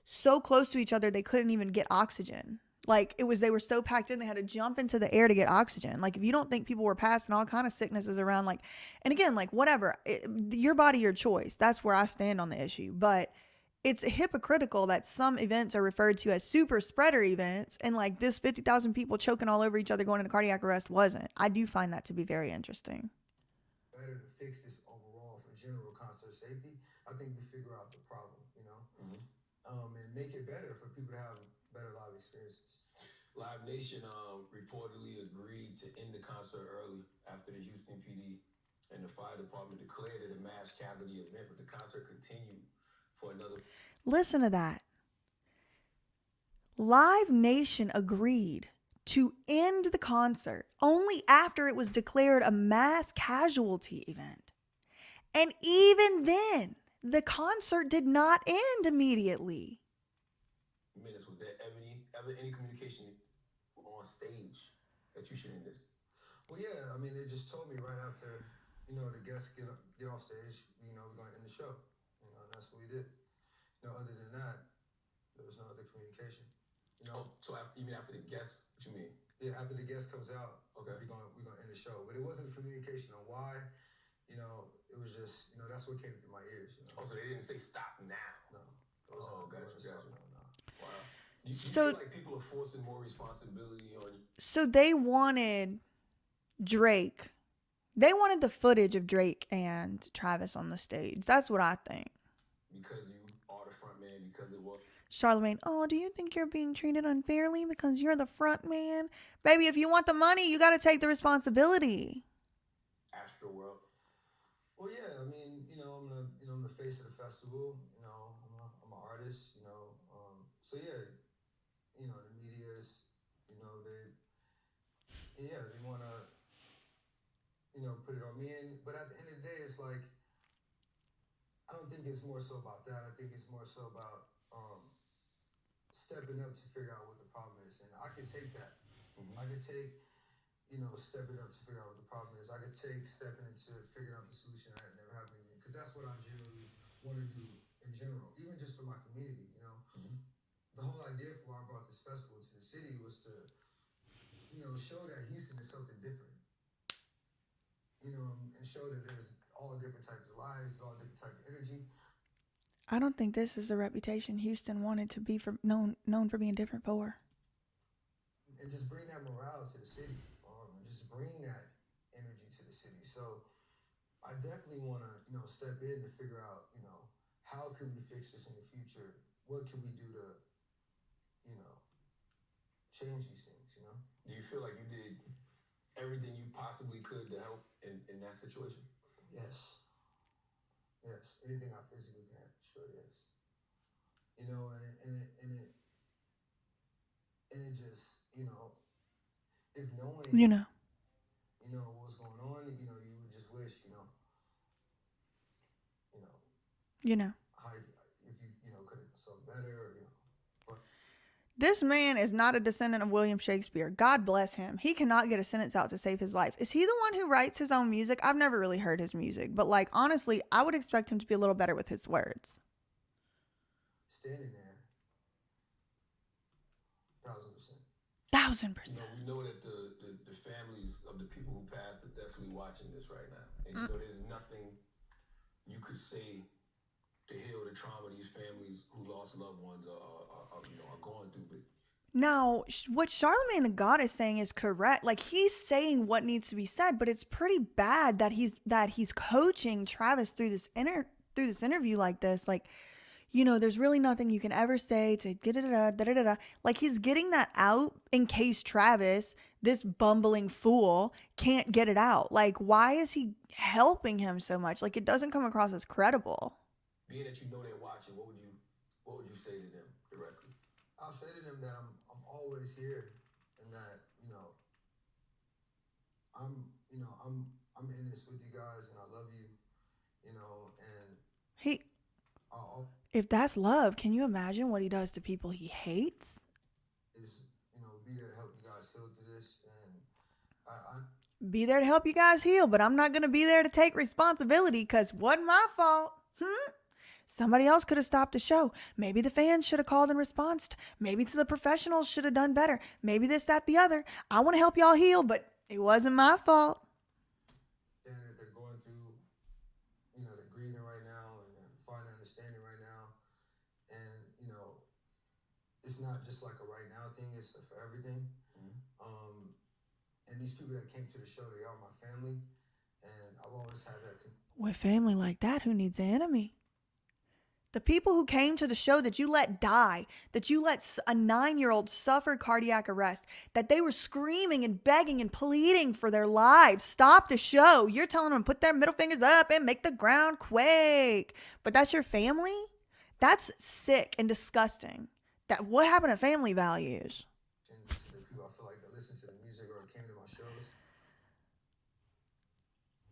so close to each other they couldn't even get oxygen. Like they were so packed in, they had to jump into the air to get oxygen. Like if you don't think people were passing all kind of sicknesses around, like, and again, like whatever, your body, your choice. That's where I stand on the issue. But it's hypocritical that some events are referred to as super spreader events, and like this 50,000 people choking all over each other going into cardiac arrest wasn't. I do find that to be very interesting. Better to fix this overall for general concert safety. I think we figure out the problem, and make it better for people to have better live experiences. Live Nation reportedly agreed to end the concert early after the Houston PD and the fire department declared it a mass casualty event, but the concert continued for another. Listen to that. Live Nation agreed to end the concert only after it was declared a mass casualty event. And even then, the concert did not end immediately. Minutes, was there ever any communication on stage that you should end this? Well, yeah, I mean, they just told me right after, the guests get off stage, we're going to end the show. And that's what we did. Other than that, there was no other communication. So you mean after the guest? What you mean? Yeah, after the guest comes out, okay, we're going to end the show. But it wasn't a communication on why. It was just, that's what came through my ears. Oh, so they didn't say stop now? No. Gotcha. No. Wow. You feel like people are forcing more responsibility on you? So they wanted Drake. They wanted the footage of Drake and Travis on the stage. That's what I think. Because you are the front man, because it was. Charlemagne, oh, do you think you're being treated unfairly because you're the front man? Baby, if you want the money, you got to take the responsibility. Astroworld. Well, yeah, I mean, I'm the face of the festival. I'm an artist. So yeah, the media is, they want to, put it on me. But at the end of the day, it's like, I don't think it's more so about that. I think it's more so about stepping up to figure out what the problem is. And I can take that. Mm-hmm. I could take, stepping up to figure out what the problem is. I could take stepping into figuring out the solution that never happened again. Because that's what I generally want to do in general, even just for my community, Mm-hmm. The whole idea for why I brought this festival to the city was to, show that Houston is something different. And show that there's all different types of lives, all different types of energy. I don't think this is the reputation Houston wanted to be for known for being different for. And just bring that morale to the city. And just bring that energy to the city. So I definitely want to, step in to figure out, how can we fix this in the future? What can we do to, change these things, Do you feel like you did everything you possibly could to help in that situation? Yes. Yes. Anything I physically can. Sure. Yes. You know, and it just, if knowing, You know. what's going on, you would just wish, you know, You know. how, if you, could have done something better, or, but This man is not a descendant of William Shakespeare. God bless him. He cannot get a sentence out to save his life. Is he the one who writes his own music? I've never really heard his music, but like honestly, I would expect him to be a little better with his words. standing there, 1,000%. 1000%. We know that the families of the people who passed are definitely watching this right now. And there's nothing you could say to heal the trauma these families who lost loved ones are going through. But Now, what Charlamagne the God is saying is correct. Like he's saying what needs to be said, but it's pretty bad that he's coaching Travis through this interview like this. Like, there's really nothing you can ever say to get it. Like he's getting that out in case Travis, this bumbling fool, can't get it out. Like, why is he helping him so much? Like, it doesn't come across as credible. being that they're watching, what would you say to them directly? I'll say to them that I'm always here, and that I'm in this with you guys, and I love you, and If that's love, can you imagine what he does to people he hates? Is be there to help you guys heal through this, and I Be there to help you guys heal, but I'm not gonna be there to take responsibility because wasn't my fault. Somebody else could have stopped the show. Maybe the fans should have called and responded. Maybe the professionals should have done better. Maybe this, that, the other. I want to help y'all heal, but it wasn't my fault. And they're going through, they're grieving right now, and they're finding understanding right now. And, it's not just like a right now thing, it's for everything. And these people that came to the show, they are my family. And I've always had that. With family like that, who needs an enemy? The people who came to the show that you let die, that you let a 9-year-old suffer cardiac arrest, that they were screaming and begging and pleading for their lives. Stop the show. You're telling them to put their middle fingers up and make the ground quake. But that's your family? That's sick and disgusting. What happened to family values? And to the people I feel like that listen to the music or came to my shows.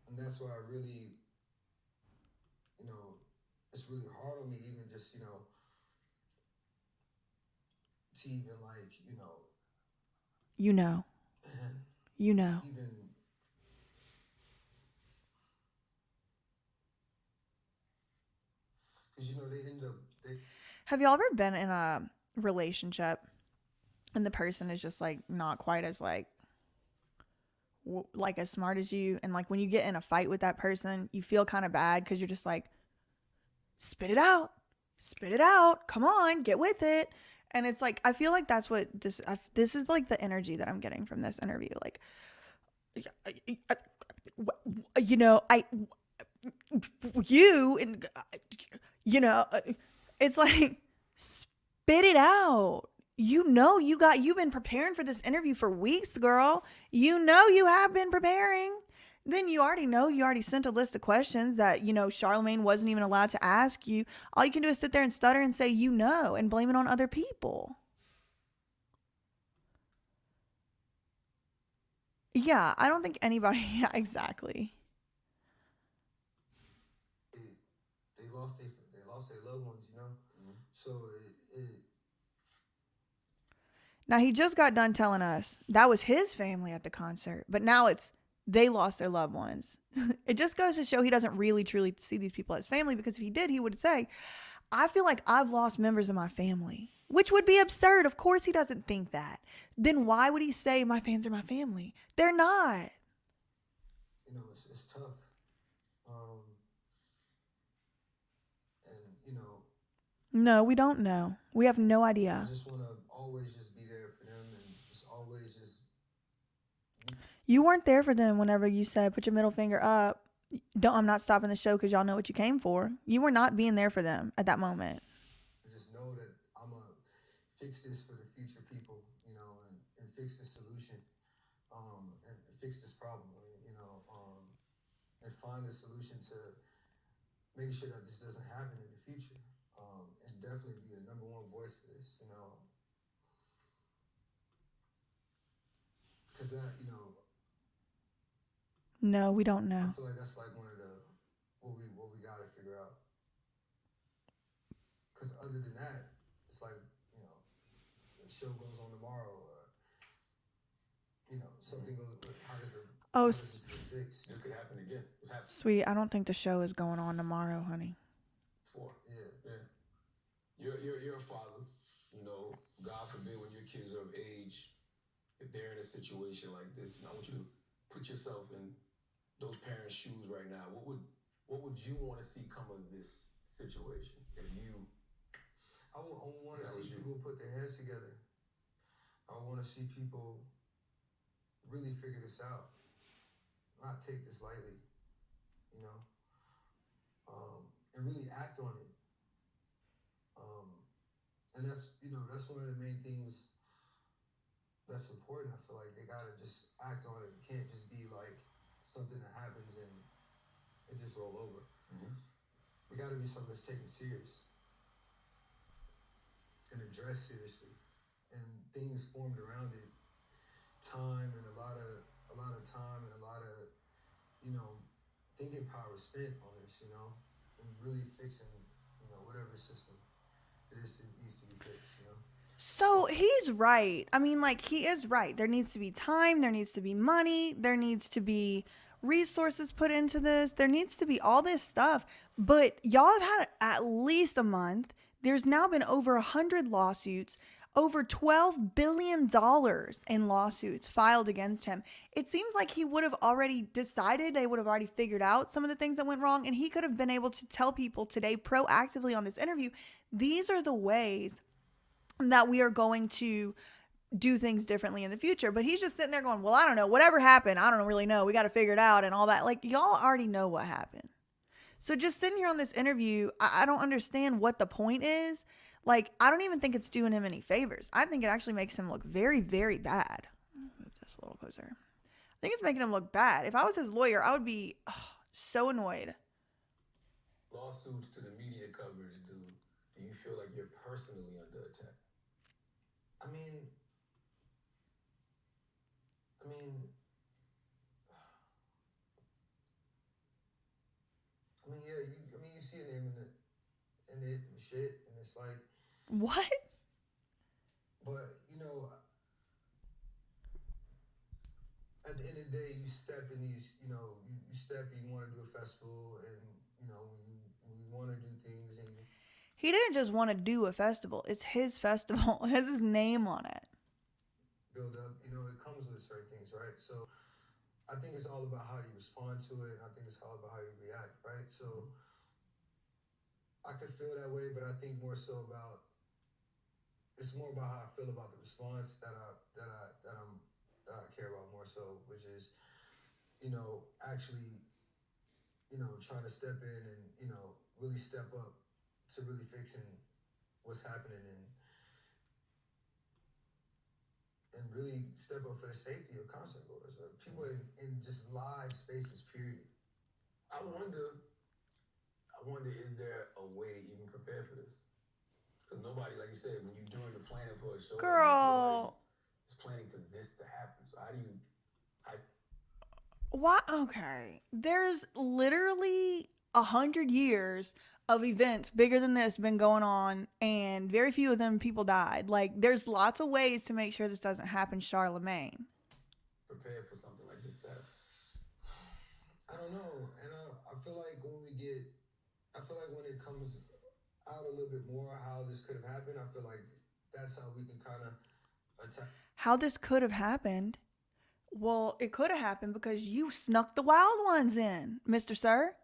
And that's why I really, it's really hard on me even just, to even like, Even, because, they end up, Have y'all ever been in a relationship and the person is just like not quite as like as smart as you, and like when you get in a fight with that person, you feel kind of bad because you're just like, spit it out, come on, get with it. And it's like, I feel like that's what this is like the energy that I'm getting from this interview. Like, it's like, spit it out. You've been preparing for this interview for weeks, girl. You have been preparing. Then you already sent a list of questions that, Charlamagne wasn't even allowed to ask you. All you can do is sit there and stutter and say, and blame it on other people. Yeah, I don't think anybody, yeah, exactly. They lost their loved ones, So Now he just got done telling us that was his family at the concert, but now they lost their loved ones. It just goes to show he doesn't really truly see these people as family, because if he did, he would say, I feel like I've lost members of my family, which would be absurd. Of course he doesn't think that. Then why would he say my fans are my family? They're not. It's tough. And, No, we don't know. We have no idea. I just want to always just be there for them, and just always just. You weren't there for them whenever you said, put your middle finger up. I'm not stopping the show because y'all know what you came for. You were not being there for them at that moment. Just know that I'm going to fix this for the future people, and fix the solution. And fix this problem, and find a solution to make sure that this doesn't happen in the future. And definitely be his number one voice for this, because that, No, we don't I know. feel like that's like one of the what we got to figure out. Because other than that, it's like the show goes on tomorrow, or something goes. How does Oh, this get fixed? This could happen again. It's happening. sweetie, I don't think the show is going on tomorrow, honey. Yeah. You're a father. God forbid when your kids are of age, if they're in a situation like this, I want you to put yourself in those parents' shoes right now. What would you want to see come of this situation? If you, I want to see people put their hands together. I want to see people really figure this out, not take this lightly, and really act on it. And that's one of the main things that's important. I feel like they gotta just act on it. It can't just be like something that happens and it just roll over. Mm-hmm. It gotta be something that's taken serious and addressed seriously, and things formed around it, time and a lot of time and a lot of thinking power spent on this, and really fixing whatever system it is that needs to be fixed. So he's right. I mean, like, he is right. There needs to be time. There needs to be money. There needs to be resources put into this. There needs to be all this stuff. But y'all have had at least a month. There's now been over 100 lawsuits, over $12 billion in lawsuits filed against him. It seems like he would have already decided, they would have already figured out some of the things that went wrong, and he could have been able to tell people today proactively on this interview, these are the ways that we are going to do things differently in the future. But he's just sitting there going, well, I don't know, whatever happened, I don't really know. We got to figure it out and all that. Like, y'all already know what happened. So just sitting here on this interview, I don't understand what the point is. Like, I don't even think it's doing him any favors. I think it actually makes him look very, very bad. Move this a little closer. I think it's making him look bad. If I was his lawyer, I would be so annoyed. Lawsuits to the media coverage, dude. Do you feel like you're personally under attack? I mean, yeah. You see a name in it and shit, and it's like, What? but at the end of the day, you step in these, you want to do a festival, and when you want to do things, and He didn't just want to do a festival. It's his festival. It has his name on it. build up, it comes with certain things, right? So I think it's all about how you respond to it, and I think it's all about how you react, right? So I could feel that way, but I think more so about it's more about how I feel about the response that I care about more so, which is actually trying to step in and really step up to really fixing what's happening and really step up for the safety of concert goers, people in just live spaces, period. I wonder, is there a way to even prepare for this? Because nobody, like you said, when you're doing the planning for a show, Girl. is planning for this to happen. So how do you? What? Okay. There's literally 100 years of events bigger than this been going on, and very few of them people died. Like, there's lots of ways to make sure this doesn't happen, Charlemagne. Prepare for something like this to happen. I don't know, and I feel like when it comes out a little bit more how this could have happened, I feel like that's how we can kind of attack. How this could have happened? Well, it could have happened because you snuck the wild ones in, Mr. Sir.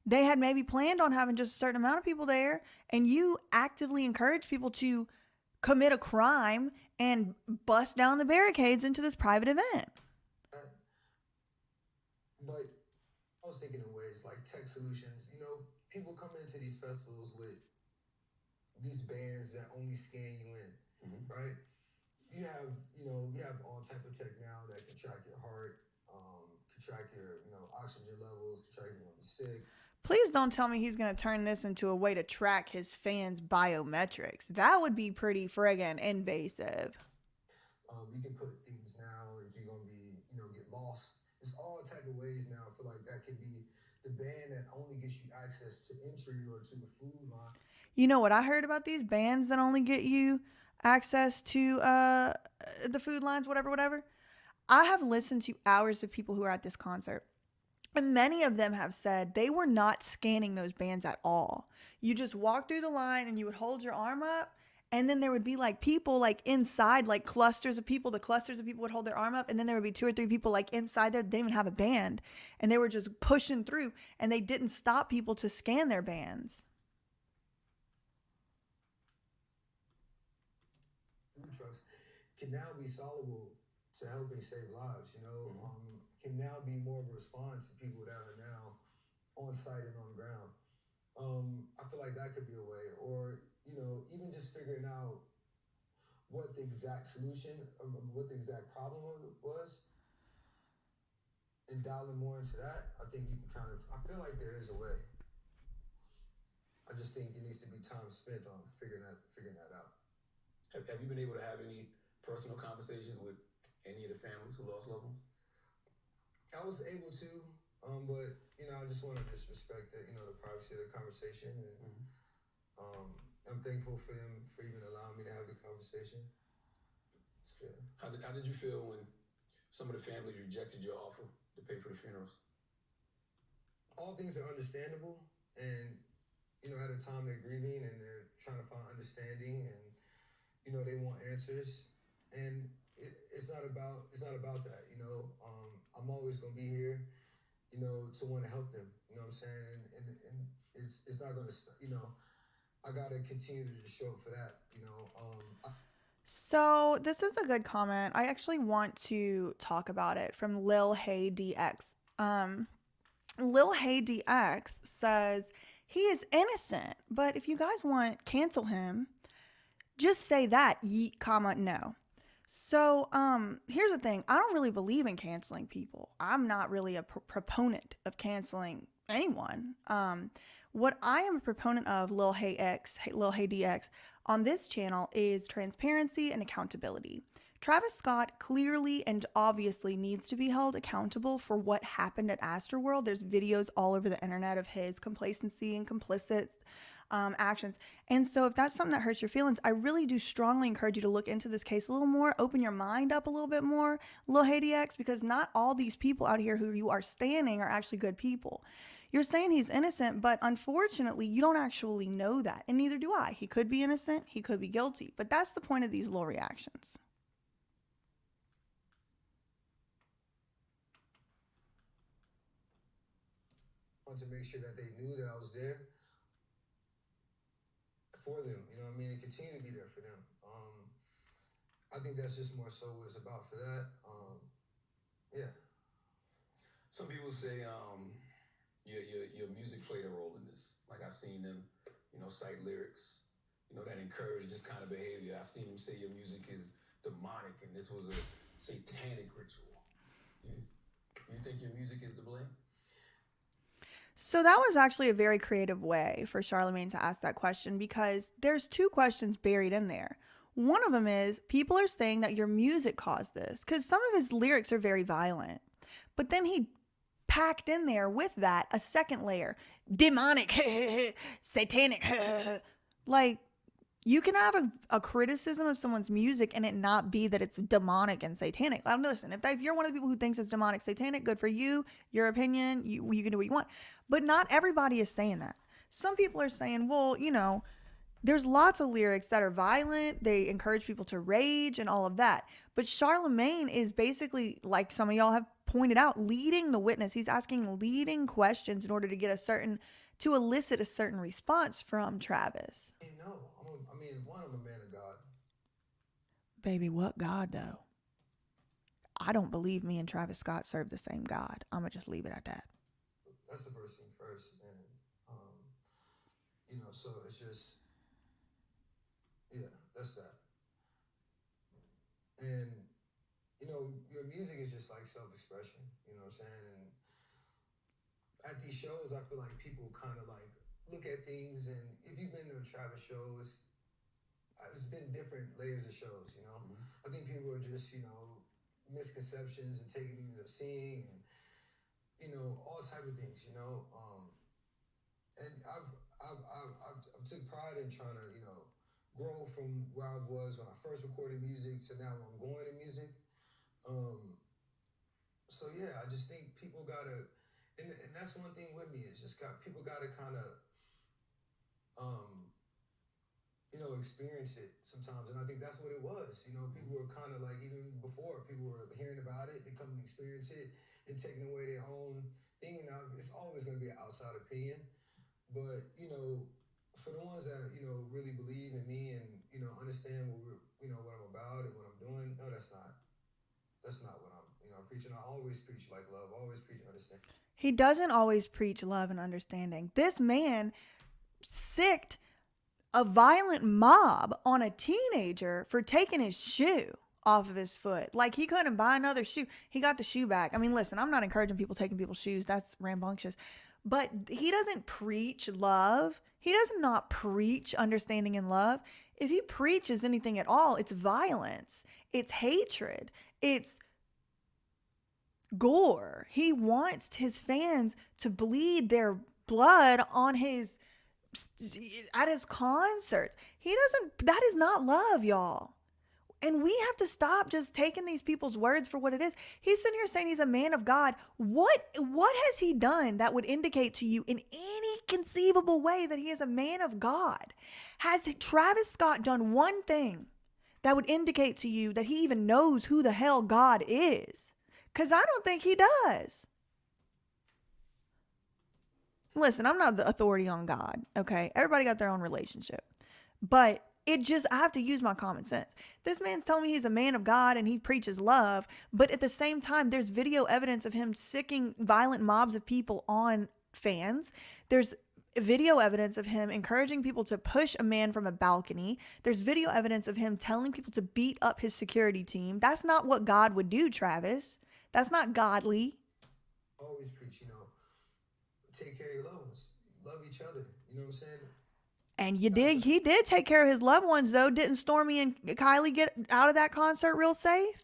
They had maybe planned on having just a certain amount of people there, and you actively encourage people to commit a crime and bust down the barricades into this private event. But I was thinking in ways like tech solutions. People come into these festivals with these bands that only scan you in, right? You have all type of tech now that can track your heart, can track your, you know, oxygen levels, can track you when you're sick. Please don't tell me he's going to turn this into a way to track his fans' biometrics. That would be pretty friggin' invasive. You can put things now if you're gonna be, you know, get lost. There's all type of ways now. I feel like that could be the band that only gets you access to entry or to the food line. You know what I heard about these bands that only get you access to the food lines, whatever. I have listened to hours of people who are at this concert. And many of them have said they were not scanning those bands at all. You just walk through the line and you would hold your arm up, and then there would be like people like inside, like clusters of people. The clusters of people would hold their arm up, and then there would be 2 or 3 people like inside there. They didn't even have a band, and they were just pushing through, and they didn't stop people to scan their bands. Food trucks can now be soluble to helping save lives, you know, can now be more of a response to people that are now on site and on ground. I feel like that could be a way, or, you know, even just figuring out what the exact solution, what the exact problem was, and dialing more into that. I think you can kind of, I feel like there is a way. I just think it needs to be time spent on figuring that out. Have you been able to have any personal conversations with any of the families who lost loved ones? I was able to, but you know, I just want to respect the, you know, the privacy of the conversation, and I'm thankful for them for even allowing me to have the conversation. So, yeah. How did you feel when some of the families rejected your offer to pay for the funerals? All things are understandable, and you know, at a time they're grieving and they're trying to find understanding, and you know, they want answers, and it's not about that, you know. I'm always gonna be here, you know, to want to help them. You know what I'm saying? And it's not gonna, you know, I gotta continue to just show up for that, you know. So this is a good comment. I actually want to talk about it from Lil Hey DX. Lil Hey DX says he is innocent, but if you guys want, cancel him. Just say that, yeet, comma, no. So, here's the thing. I don't really believe in canceling people. I'm not really a proponent of canceling anyone. What I am a proponent of, Lil Hey DX, on this channel is transparency and accountability. Travis Scott clearly and obviously needs to be held accountable for what happened at Astroworld. There's videos all over the internet of his complacency and complicit actions. And so if that's something that hurts your feelings, I really do strongly encourage you to look into this case a little more, open your mind up a little bit more, Lil Hey DX, because not all these people out here who you are standing are actually good people. You're saying he's innocent, but unfortunately, you don't actually know that, and neither do I. He could be innocent, he could be guilty, but that's the point of these little reactions. I want to make sure that they knew that I was there for them, you know what I mean, and continue to be there for them. I think that's just more so what it's about for that. Yeah. Some people say your music played a role in this. Like, I've seen them, you know, cite lyrics, you know, that encourage this kind of behavior. I've seen them say your music is demonic and this was a satanic ritual. You think your music is to blame? So that was actually a very creative way for Charlamagne to ask that question, because there's 2 questions buried in there. One of them is, people are saying that your music caused this, because some of his lyrics are very violent. But then he packed in there with that a second layer, demonic, satanic. Like, you can have a criticism of someone's music and it not be that it's demonic and satanic. Now, listen, if you're one of the people who thinks it's demonic, satanic, good for you, your opinion, you can do what you want. But not everybody is saying that. Some people are saying, well, you know, there's lots of lyrics that are violent. They encourage people to rage and all of that. But Charlamagne is basically, like some of y'all have pointed out, leading the witness. He's asking leading questions in order to get to elicit a certain response from Travis. No, I'm a man of God. Baby, what God though? I don't believe me and Travis Scott serve the same God. I'm gonna just leave it at that. That's the first thing first, and you know, so it's just, yeah, that's that. And you know, your music is just like self-expression. You know, what I'm saying? And at these shows, I feel like people kind of like look at things, and if you've been to a Travis show, it's been different layers of shows, you know. I think people are just, you know, misconceptions and taking things they're seeing, and you know, all type of things, you know. And I've took pride in trying to, you know, grow from where I was when I first recorded music to now where I'm going in music. So yeah, I just think people gotta, and that's one thing with me is just people gotta kind of, you know, experience it sometimes. And I think that's what it was. You know, people were kind of like, even before, people were hearing about it, they come and experience it and taking away their own thing. And it's always going to be an outside opinion. But, you know, for the ones that, you know, really believe in me and, you know, understand what I'm about and what I'm doing, no, that's not what I'm, you know, preaching. I always preach like love, always preach understanding. He doesn't always preach love and understanding. This man sicked a violent mob on a teenager for taking his shoe off of his foot. Like, he couldn't buy another shoe. He got the shoe back. I mean, listen, I'm not encouraging people taking people's shoes. That's rambunctious. But he doesn't preach love. He does not preach understanding and love. If he preaches anything at all, it's violence. It's hatred. It's gore. He wants his fans to bleed their blood at his concerts. That is not love, y'all. And we have to stop just taking these people's words for what it is. He's sitting here saying he's a man of God. What has he done that would indicate to you in any conceivable way that he is a man of God? Has Travis Scott done one thing that would indicate to you that he even knows who the hell God is? Because I don't think he does. Listen, I'm not the authority on God, okay? Everybody got their own relationship. But I have to use my common sense. This man's telling me he's a man of God and he preaches love, but at the same time, there's video evidence of him sicking violent mobs of people on fans. There's video evidence of him encouraging people to push a man from a balcony. There's video evidence of him telling people to beat up his security team. That's not what God would do, Travis. That's not godly. Always preach, you know, take care of your loved ones, love each other. You know what I'm saying? And he did take care of his loved ones, though. Didn't Stormy and Kylie get out of that concert real safe?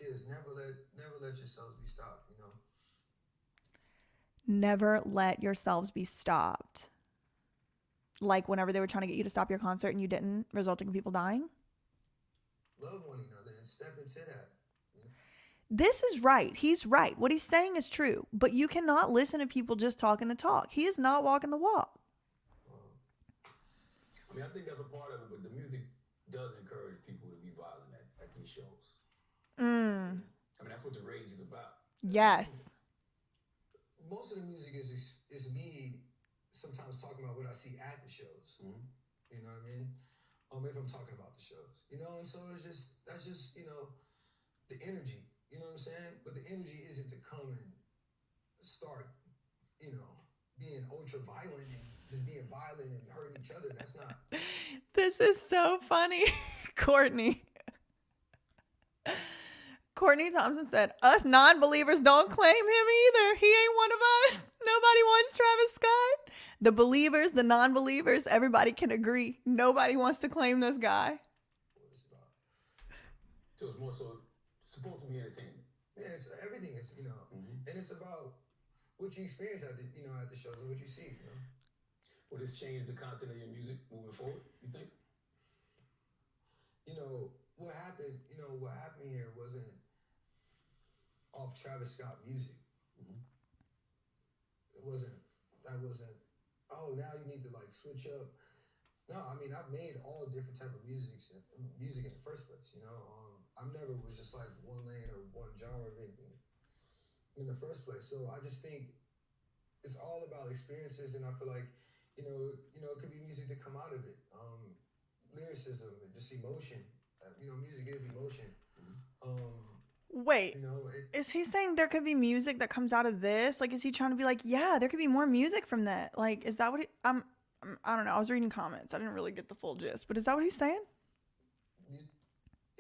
Is never let yourselves be stopped, you know. Never let yourselves be stopped. Like whenever they were trying to get you to stop your concert and you didn't, resulting in people dying. Love one another and step into that. This is right. He's right. What he's saying is true. But you cannot listen to people just talking the talk. He is not walking the walk. I mean, I think that's a part of it, but the music does encourage people to be violent at these shows. I mean, that's what the rage is about. Yes. Most of the music is me sometimes talking about what I see at the shows. You know what I mean? If I'm talking about the shows, you know, and so that's just, you know, the energy, you know what I'm saying? But the energy isn't to come and start, you know, being ultra violent and just being violent and hurting each other. That's not. This is so funny. Courtney Thompson said, us non-believers don't claim him either. He ain't one of us. Nobody wants Travis Scott. The believers, the non-believers, everybody can agree. Nobody wants to claim this guy. What it's about. So it's more so supposed to be entertainment. Yeah, it's everything is, you know, and it's about what you experience at the shows and what you see, you know. Will this change the content of your music moving forward, you think? You know, what happened here wasn't off Travis Scott music. That wasn't, oh, now you need to like switch up. No, I mean, I've made all different type of music in the first place, you know. I never was just like one lane or one genre of anything in the first place. So I just think it's all about experiences, and I feel like, you know, it could be music to come out of it. Lyricism, just emotion. You know, music is emotion. Wait, You know, is he saying there could be music that comes out of this? Like, is he trying to be like, yeah, there could be more music from that? Like, is that what I don't know. I was reading comments. I didn't really get the full gist, but is that what he's saying?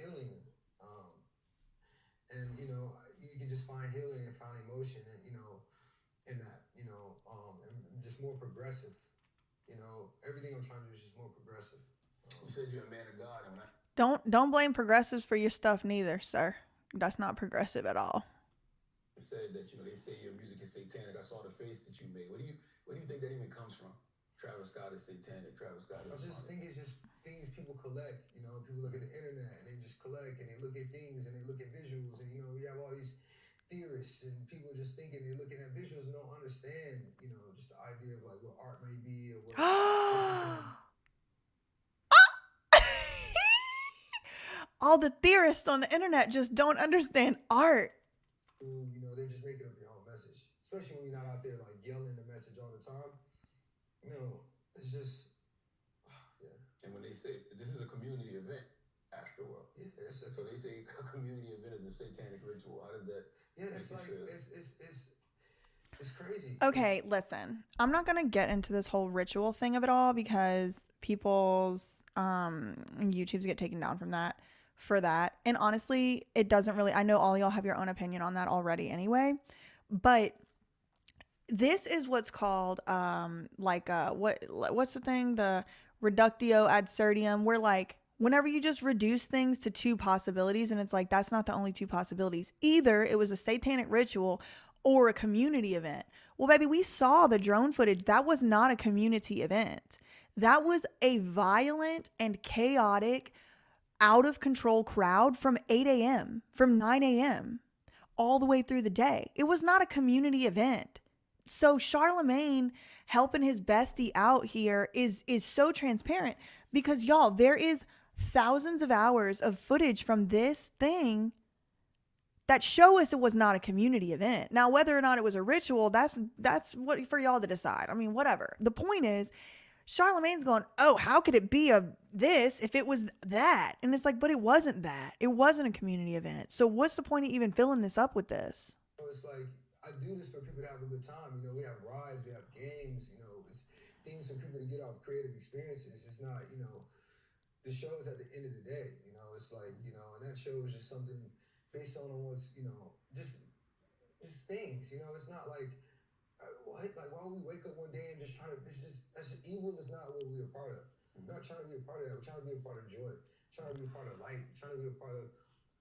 healing. And, you know, you can just find healing and find emotion, and in that, and just more progressive. Everything I'm trying to do is just more progressive. You said you're a man of God, and Don't blame progressives for your stuff neither, sir. That's not progressive at all. I said that they say your music is satanic. I saw the face that you made. Where do you think that even comes from? Travis Scott is satanic. Travis Scott is. I just think it's just things people collect. People look at the internet and they just collect, and they look at things and they look at visuals, and we have all these theorists and people just thinking they're looking at visuals and don't understand, just the idea of like what art may be or what. All the theorists on the internet just don't understand art. They're just making up your own message, especially when you're not out there like yelling the message all the time. It's just, yeah. And when they say this is a community event, Astroworld. Yeah, so they say a community event is a satanic ritual. How did that? Yeah, it's like it's crazy. Okay, listen. I'm not gonna get into this whole ritual thing of it all because people's YouTubes get taken down for that. And honestly, it doesn't really. I know all y'all have your own opinion on that already anyway, but this is what's called what's the thing, the reductio ad absurdum, where like whenever you just reduce things to two possibilities, and it's like that's not the only two possibilities. Either it was a satanic ritual or a community event. Well, baby, we saw the drone footage. That was not a community event. That was a violent and chaotic, out of control crowd from 8 a.m., from 9 a.m., all the way through the day. It was not a community event. So Charlemagne helping his bestie out here is so transparent because, y'all, there is thousands of hours of footage from this thing that show us it was not a community event. Now, whether or not it was a ritual, that's what for y'all to decide. I mean, whatever. The point is, Charlemagne's going, oh, how could it be this if it was that? And it's like, but it wasn't that. It wasn't a community event. So what's the point of even filling this up with this? It's like, I do this for people to have a good time. We have rides, we have games, it's things for people to get off creative experiences. It's not, the show is at the end of the day, it's like, and that show is just something based on what's, just things, it's not like, why would we wake up one day and just try to, that's just evil is not what we're a part of. We're not trying to be a part of that. We're trying to be a part of joy, trying to be a part of light, trying to be a part of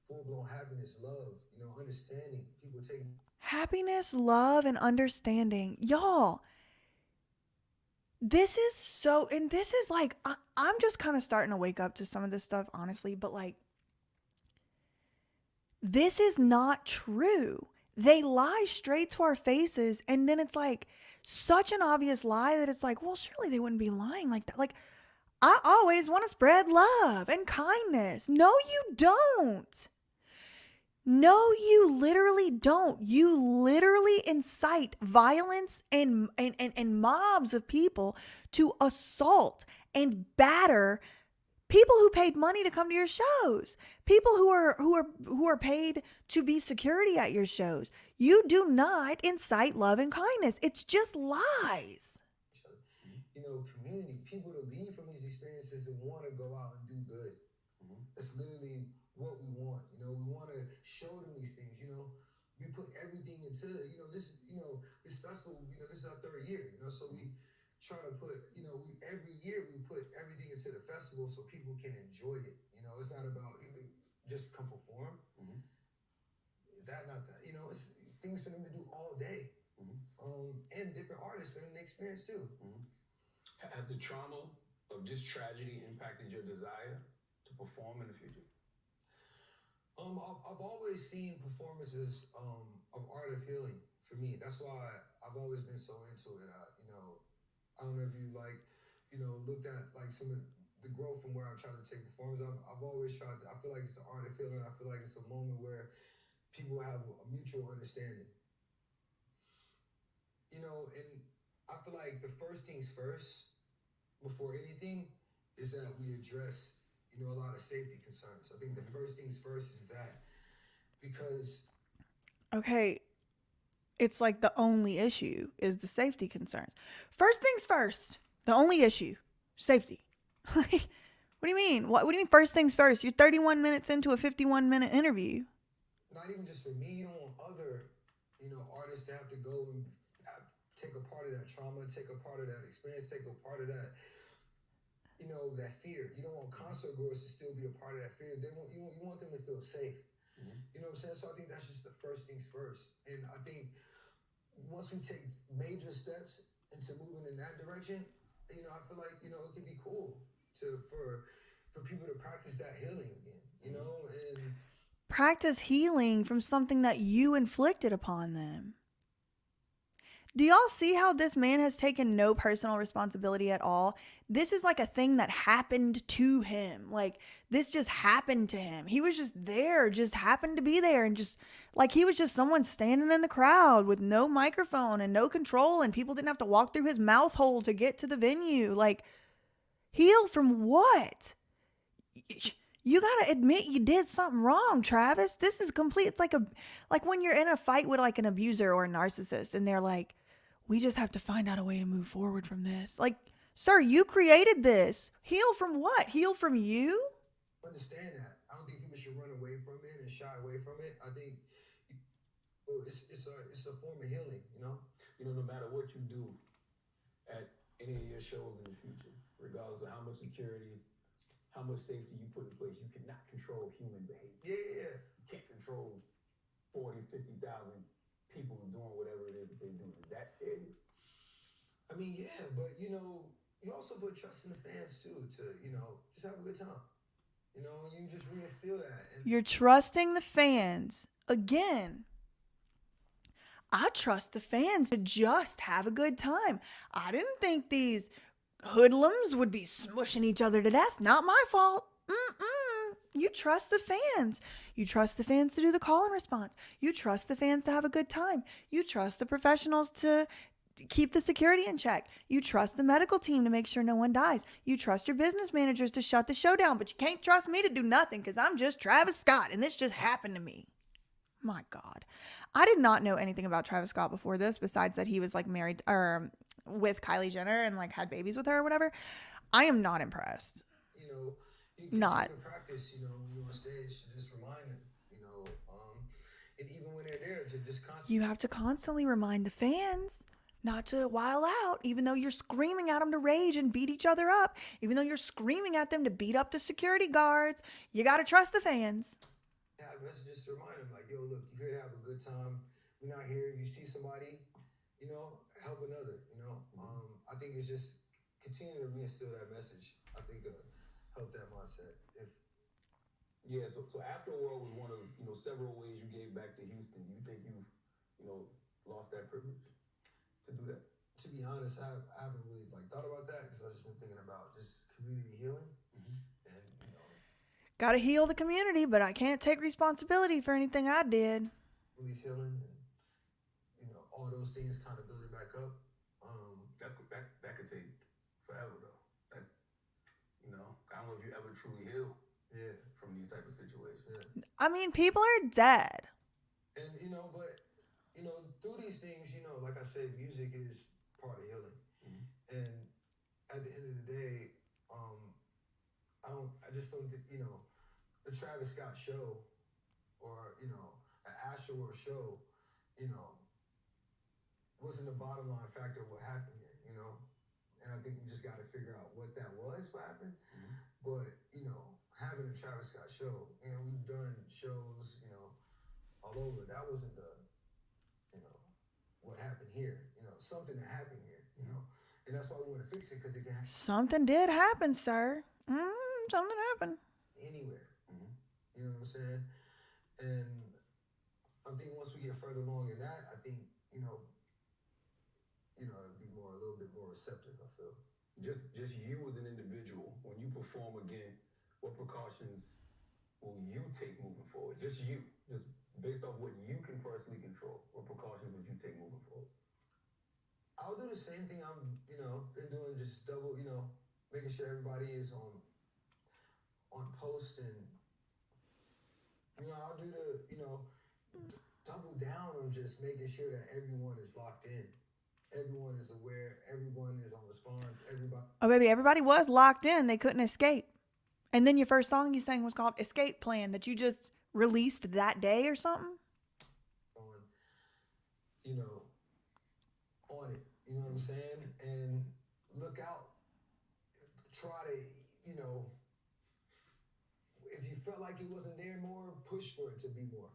full-blown happiness, love, understanding, people taking happiness, love, and understanding. Y'all, this is so, and this is like, I'm just kind of starting to wake up to some of this stuff, honestly, but like, this is not true. They lie straight to our faces, and then it's like such an obvious lie that it's like, well, surely they wouldn't be lying like that. Like, I always want to spread love and kindness. No, you don't. No, you literally don't. You literally incite violence and mobs of people to assault and batter people who paid money to come to your shows, people who are paid to be security at your shows. You do not incite love and kindness. It's just lies. Community, people to leave from these experiences and want to go out and do good. That's literally what we want. We want to show them these things. We put everything into this festival. This is our third year. So we try to put every year we put everything into the festival so people can enjoy it. It's not about just come perform. Not that. It's things for them to do all day. And different artists for them to experience too. Have the trauma of this tragedy impacted your desire to perform in the future? I've always seen performances of art of healing for me. That's why I've always been so into it. I don't know if you looked at like some of the growth from where I've tried to take performance. I've always tried to, I feel like it's an art of healing. I feel like it's a moment where people have a mutual understanding. And I feel like the first things first, before anything, is that we address, a lot of safety concerns. I think the first things first is that, because... Okay, it's like the only issue is the safety concerns. First things first, the only issue, safety. What do you mean? What do you mean first things first? You're 31 minutes into a 51-minute interview. not even just for me, you don't want other, artists to have to go and take a part of that trauma, take a part of that experience, take a part of that, that fear. You don't want concert goers to still be a part of that fear. You want them to feel safe. You know what I'm saying? So I think that's just the first things first. And I think once we take major steps into moving in that direction, I feel like, it could be cool for people to practice that healing again, and Practice healing from something that you inflicted upon them. Do y'all see how this man has taken no personal responsibility at all? This is like a thing that happened to him. Like, this just happened to him. He was just there, just happened to be there. And just like he was just someone standing in the crowd with no microphone and no control. And people didn't have to walk through his mouth hole to get to the venue. Like, heal from what? You got to admit you did something wrong, Travis. This is complete. It's like when you're in a fight with like an abuser or a narcissist and they're like, we just have to find out a way to move forward from this. Like, sir, you created this. Heal from what? Heal from you? Understand that. I don't think people should run away from it and shy away from it. I think it's a form of healing, No matter what you do at any of your shows in the future, regardless of how much security, how much safety you put in place, you cannot control human behavior. Yeah. You can't control 40, 50,000 people doing whatever it is that they do. Does that scare you? I mean, yeah, but you also put trust in the fans too to, just have a good time. You just reinstill that. And You're trusting the fans. Again, I trust the fans to just have a good time. I didn't think these hoodlums would be smushing each other to death. Not my fault. You trust the fans. You trust the fans to do the call and response. You trust the fans to have a good time. You trust the professionals to keep the security in check. You trust the medical team to make sure no one dies. You trust your business managers to shut the show down, but you can't trust me to do nothing because I'm just Travis Scott and this just happened to me. My God. I did not know anything about Travis Scott before this, besides that he was like married or with Kylie Jenner and like had babies with her or whatever. I am not impressed. You continue to practice, when you're on stage, to just remind them, and even when they're there, to just constantly. You have to constantly remind the fans not to while out, even though you're screaming at them to rage and beat each other up, even though you're screaming at them to beat up the security guards. You got to trust the fans. Have messages to remind them, like, yo, look, you're here to have a good time. We're not here. If you see somebody, help another, I think it's just continuing to reinstill that message. I think help that mindset. So after World was one of several ways you gave back to Houston. You think you lost that privilege to do that? To be honest, I haven't really thought about that because I've just been thinking about just community healing, and Got to heal the community, but I can't take responsibility for anything I did. Release healing, and all those things kind of building back up. That could take forever though. I don't know if you ever truly heal. Yeah. From these type of situations. Yeah. I mean, people are dead. And but through these things, like I said, music is part of healing. And at the end of the day, I just don't think, a Travis Scott show or, an Astroworld show, wasn't the bottom line factor of what happened here, and I think we just got to figure out what that was, what happened. But, having a Travis Scott show, we've done shows, all over. That wasn't the, what happened here, something that happened here, and that's why we want to fix it, because it can happen Something did happen, sir. Something happened. anywhere. You know what I'm saying? And I think once we get further along in that, I think, it'd be a little bit more receptive, I feel. Just you as an individual, when you perform again, what precautions will you take moving forward? Just you, just based off what you can personally control. What precautions would you take moving forward? I'll do the same thing I'm, been doing, just double, making sure everybody is on post, and, I'll do the, double down on just making sure that everyone is locked in. Everyone is aware. Everyone is on response. Everybody. Oh, baby, everybody was locked in. They couldn't escape. And then your first song you sang was called Escape Plan, that you just released that day or something. on, you know, on it. You know what I'm saying? And look out. Try to, if you felt like it wasn't there more, push for it to be more.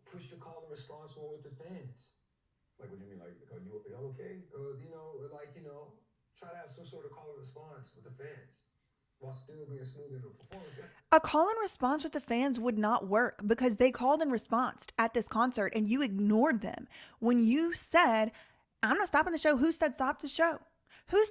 Push the call and response more with the fans. Like, what do you mean? Like, are y'all okay? Try to have some sort of call and response with the fans while still being smooth in the performance. A call and response with the fans would not work because they called and response at this concert and you ignored them. When you said, I'm not stopping the show, who said stop the show? Who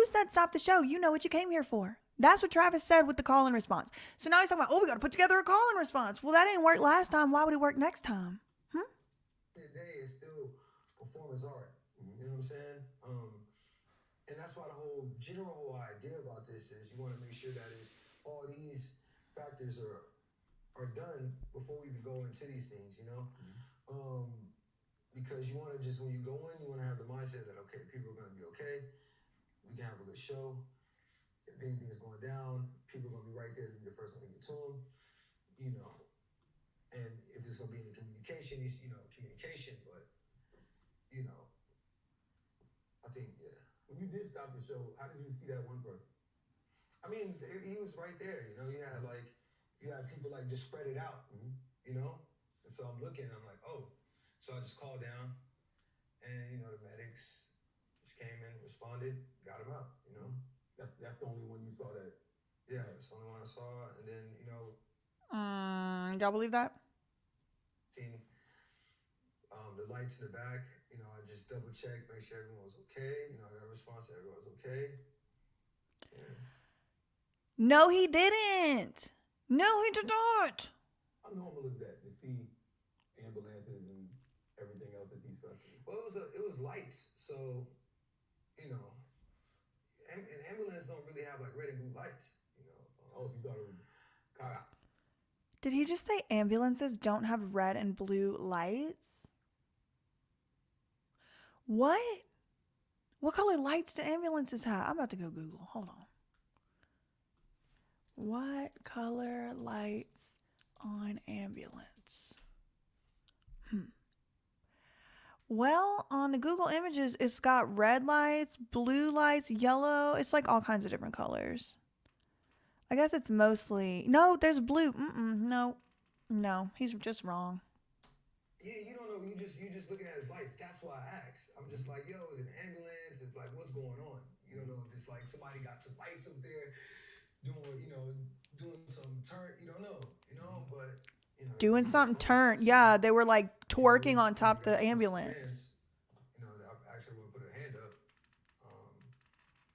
said stop the show? You know what you came here for. That's what Travis said with the call and response. So now he's talking about, we got to put together a call and response. Well, that didn't work last time. Why would it work next time? Today is still performance art. You know what I'm saying? And that's why the whole general idea about this is you want to make sure that all these factors are done before we even go into these things, because you want to just, when you go in, you want to have the mindset that, okay, people are going to be okay. We can have a good show. If anything's going down, people are going to be right there to be the first one to get to them, and if it's going to be any communication, communication, but, I think, yeah. When you did stop the show, how did you see that one person? I mean, he was right there, you had people like just spread it out, and so I'm looking, I'm like, oh, so I just called down, and, the medics just came in, responded, got him out, That's the only one you saw that? Yeah, that's the only one I saw, and then, Y'all believe that? seen the lights in the back, I just double checked, make sure everyone was okay, I got a response that everyone was okay. Yeah. No, he didn't. No, he did not. How normal is that to see ambulances and everything else at these festivals? Well, it was lights, so, and ambulances don't really have like red and blue lights, Oh, so you thought it was cops? Did he just say ambulances don't have red and blue lights? What? What color lights do ambulances have? I'm about to go Google. Hold on. What color lights on ambulance? Well, on the Google images, it's got red lights, blue lights, yellow. It's like all kinds of different colors. I guess it's mostly... No, there's blue. No, he's just wrong. Yeah, you don't know. You just looking at his lights. That's why I asked. I'm just like, yo, is it an ambulance? It's like, what's going on? You don't know if it's like somebody got some lights up there doing some turn. You don't know, but Doing something turn. Yeah, they were like twerking on top of the ambulance. Fans, I actually want to put a hand up,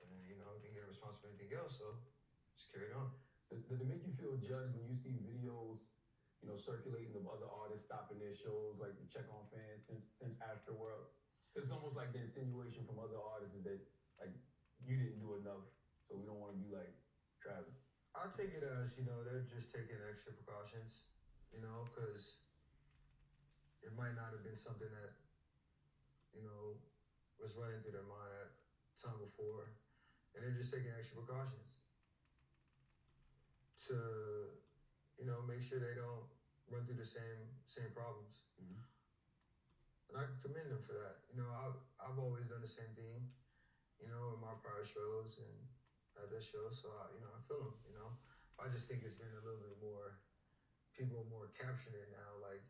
and then didn't get a response for anything else, so just carried on. Does it make you feel judged when you see videos, circulating of other artists stopping their shows, like to check on fans since Astroworld? It's almost like the insinuation from other artists is that like you didn't do enough, so we don't want to be like Travis. I take it as they're just taking extra precautions, because it might not have been something that was running through their mind at time before, and they're just taking extra precautions to make sure they don't run through the same problems. And I can commend them for that. I've always done the same thing, in my prior shows and at this show, so I feel them. I just think it's been a little bit more, people are more capturing it now, like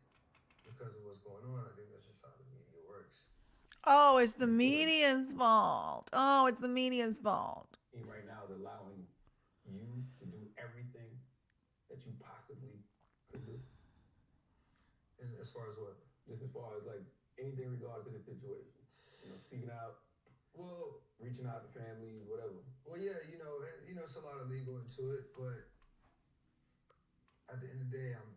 because of what's going on. I think that's just how the media works. Oh, it's the media's fault. Right now, they're allowing you to do everything that you possibly could do. And as far as what? Just as far as like anything regards to the situation, speaking out, reaching out to families, whatever. Well, yeah, it's a lot of legal into it, but at the end of the day, I'm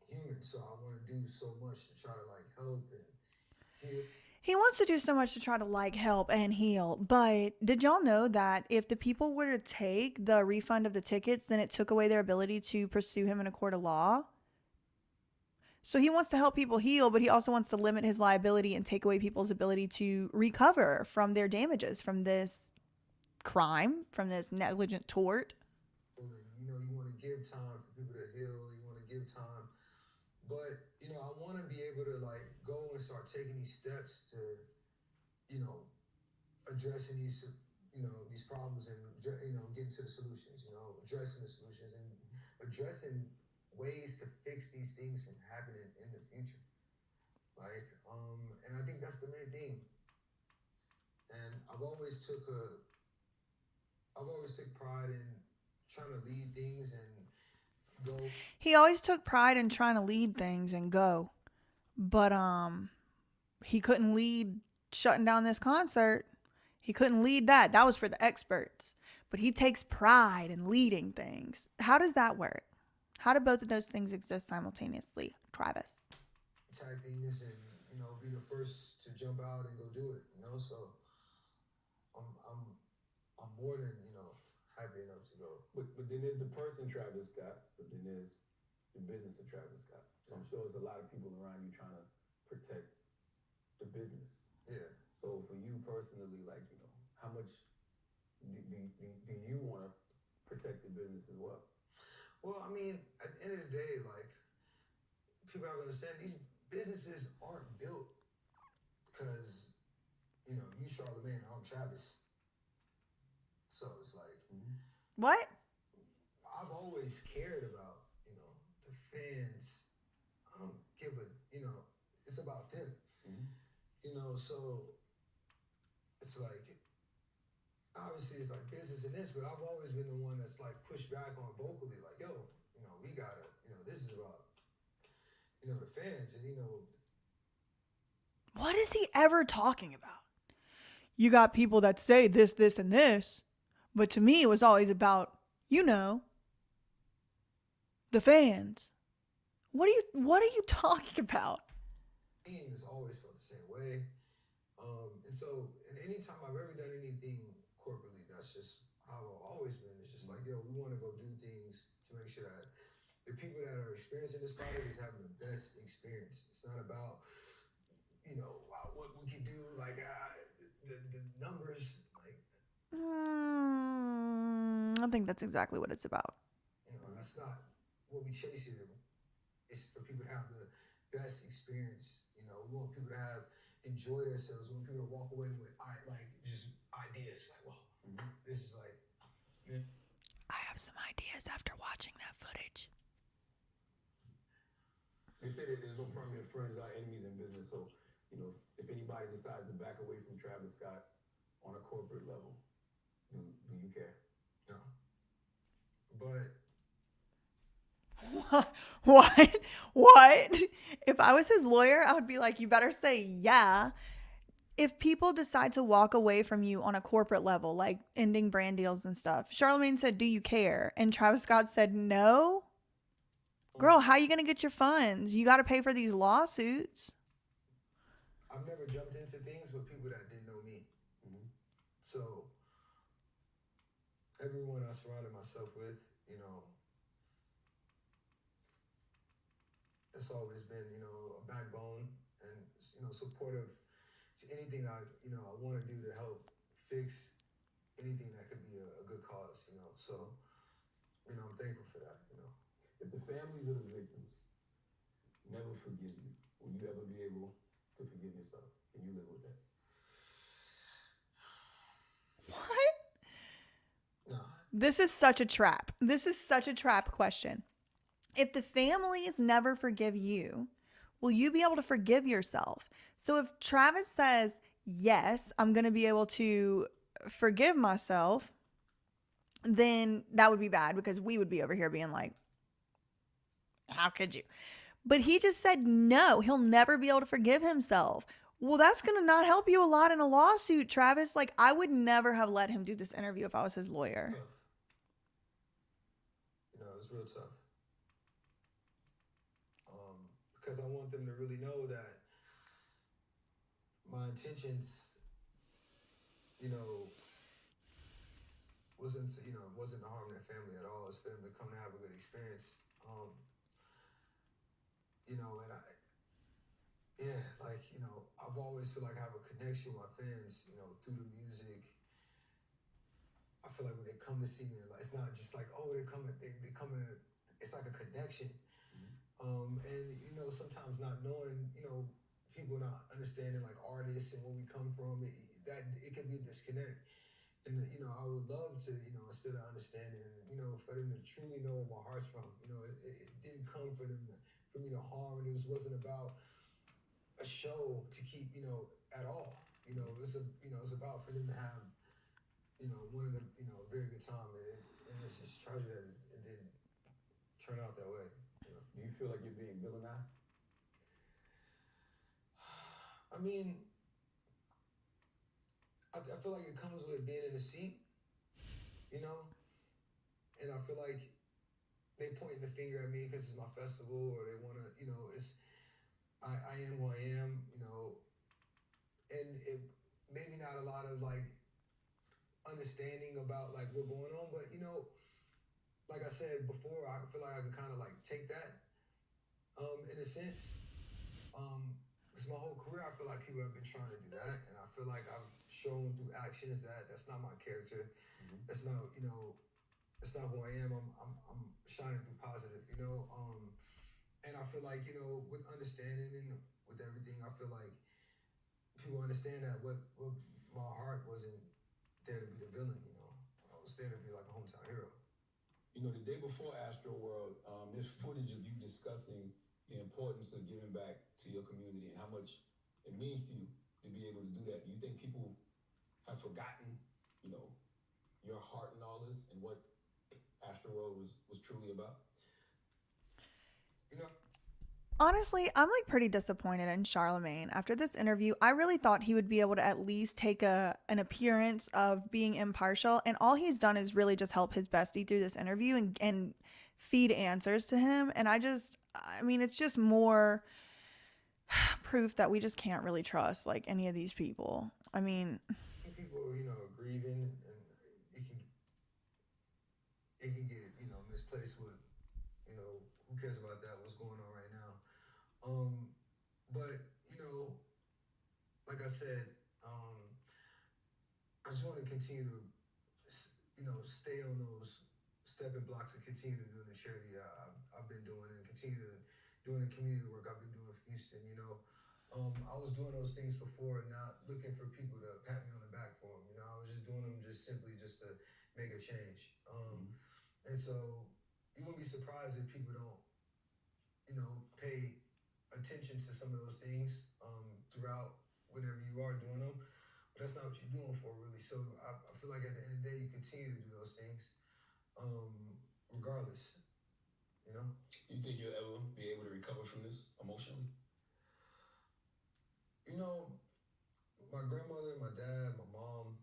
human, so I want to do so much to try to like help and heal. He wants to do so much to try to like help and heal, but did y'all know that if the people were to take the refund of the tickets, then it took away their ability to pursue him in a court of law? So he wants to help people heal, but he also wants to limit his liability and take away people's ability to recover from their damages from this crime, from this negligent tort. You want to give time for people to give time. But, you know, I want to be able to like go and start taking these steps to, you know, addressing these, you know, these problems and, you know, getting to the solutions, you know, addressing the solutions and addressing ways to fix these things from happening in the future. Like, and I think that's the main thing. And I've always took pride in trying to lead things and go. He always took pride in trying to lead things and go. But he couldn't lead shutting down this concert. He couldn't lead that. That was for the experts. But he takes pride in leading things. How does that work? How do both of those things exist simultaneously, Travis? Attack things and, you know, be the first to jump out and go do it, you know. So I'm more than, you know, happy enough to go. But then there's the person Travis Scott, but then there's the business of Travis Scott. So I'm sure there's a lot of people around you trying to protect the business. Yeah. So for you personally, like, you know, how much do you want to protect the business as well? Well, I mean, at the end of the day, like, people have to understand these businesses aren't built because, you know, you Charlamagne, I'm Travis. So it's like, What? I've always cared about, you know, the fans. I don't give a, you know, it's about them. You know, so it's like, obviously it's like business and this, but I've always been the one that's like pushed back on vocally, like, yo, you know, we gotta, you know, this is about, you know, the fans and, you know. What is he ever talking about? You got people that say this, this, and this. But to me, it was always about, you know, the fans. What are you talking about? Team has always felt the same way. And so, and anytime I've ever done anything corporately, that's just how I've always been. It's just like, yo, we want to go do things to make sure that the people that are experiencing this product is having the best experience. It's not about, you know, what we can do, like the numbers, like. I think that's exactly what it's about. You know, that's not what we chase here. It's for people to have the best experience. You know, we want people to enjoy themselves. We want people to walk away with like just ideas. Like, wow, this is like. Yeah. I have some ideas after watching that footage. They say that there's no permanent friends or enemies in business. So, you know, if anybody decides to back away from Travis Scott on a corporate level, do you care? No. But. What? What? If I was his lawyer, I would be like, you better say yeah. If people decide to walk away from you on a corporate level, like ending brand deals and stuff, Charlamagne said, do you care? And Travis Scott said, no. Girl, how are you going to get your funds? You got to pay for these lawsuits. I've never jumped into things with people that didn't know me. So everyone I surrounded myself with, you know, it's always been, you know, a backbone and, you know, supportive to anything I want to do to help fix anything that could be a good cause, you know. So, you know, I'm thankful for that, you know. If the families of the victims never forgive you, will you ever be able to forgive yourself? Can you live with that? What? No. This is such a trap. This is such a trap question. If the families never forgive you, will you be able to forgive yourself? So if Travis says, yes, I'm going to be able to forgive myself, then that would be bad because we would be over here being like, how could you? But he just said no, he'll never be able to forgive himself. Well, that's going to not help you a lot in a lawsuit, Travis. Like, I would never have let him do this interview if I was his lawyer. Tough. You know, it's real tough. Because I want them to really know that my intentions, you know, wasn't to harm their family at all. It's for them to come to have a good experience. You know, and like, you know, I've always feel like I have a connection with my fans, you know, through the music. I feel like when they come to see me, like, it's not just like, oh, they come in, it's like a connection. And sometimes not knowing, people not understanding like artists and where we come from, that it can be a disconnect. And I would love to, instead of understanding, for them to truly know where my heart's from. It didn't come for me to harm, and it wasn't about a show to keep, at all. It's about for them to have, one of the, a very good time, and it's just tragic that it didn't turn out that way. Do you feel like you're being villainized? I mean, I feel like it comes with being in the seat, you know, and I feel like they pointing the finger at me because it's my festival, or they want to, I am who I am, and it maybe not a lot of like understanding about like what's going on, but like I said before, I feel like I can kind of like take that, in a sense, because my whole career I feel like people have been trying to do that, and I feel like I've shown through actions that that's not my character, that's not that's not who I am. I'm shining through positive, and I feel like with understanding and with everything, I feel like people understand that what my heart wasn't there to be the villain. I was there to be like a hometown hero. The day before Astroworld, there's footage of you discussing the importance of giving back to your community and how much it means to you to be able to do that. Do you think people have forgotten, your heart in all this and what Astroworld was truly about? You know, Honestly, I'm like pretty disappointed in Charlemagne. After this interview, I really thought he would be able to at least take an appearance of being impartial, and all he's done is really just help his bestie through this interview and feed answers to him. And I mean, it's just more proof that we just can't really trust like any of these people. I mean, people, grieving, and it can get, misplaced with, who cares about that? What's going on right now? But like I said, I just want to continue to, stay on those stepping blocks and continue to do the charity I've been doing, and continue to doing the community work I've been doing for Houston. I was doing those things before, not looking for people to pat me on the back for them. I was just doing them just simply just to make a change. And so you wouldn't be surprised if people don't, pay attention to some of those things throughout whenever you are doing them. But that's not what you're doing for, really. So I feel like at the end of the day, you continue to do those things regardless. You think you'll ever be able to recover from this emotionally? My grandmother, my dad, my mom,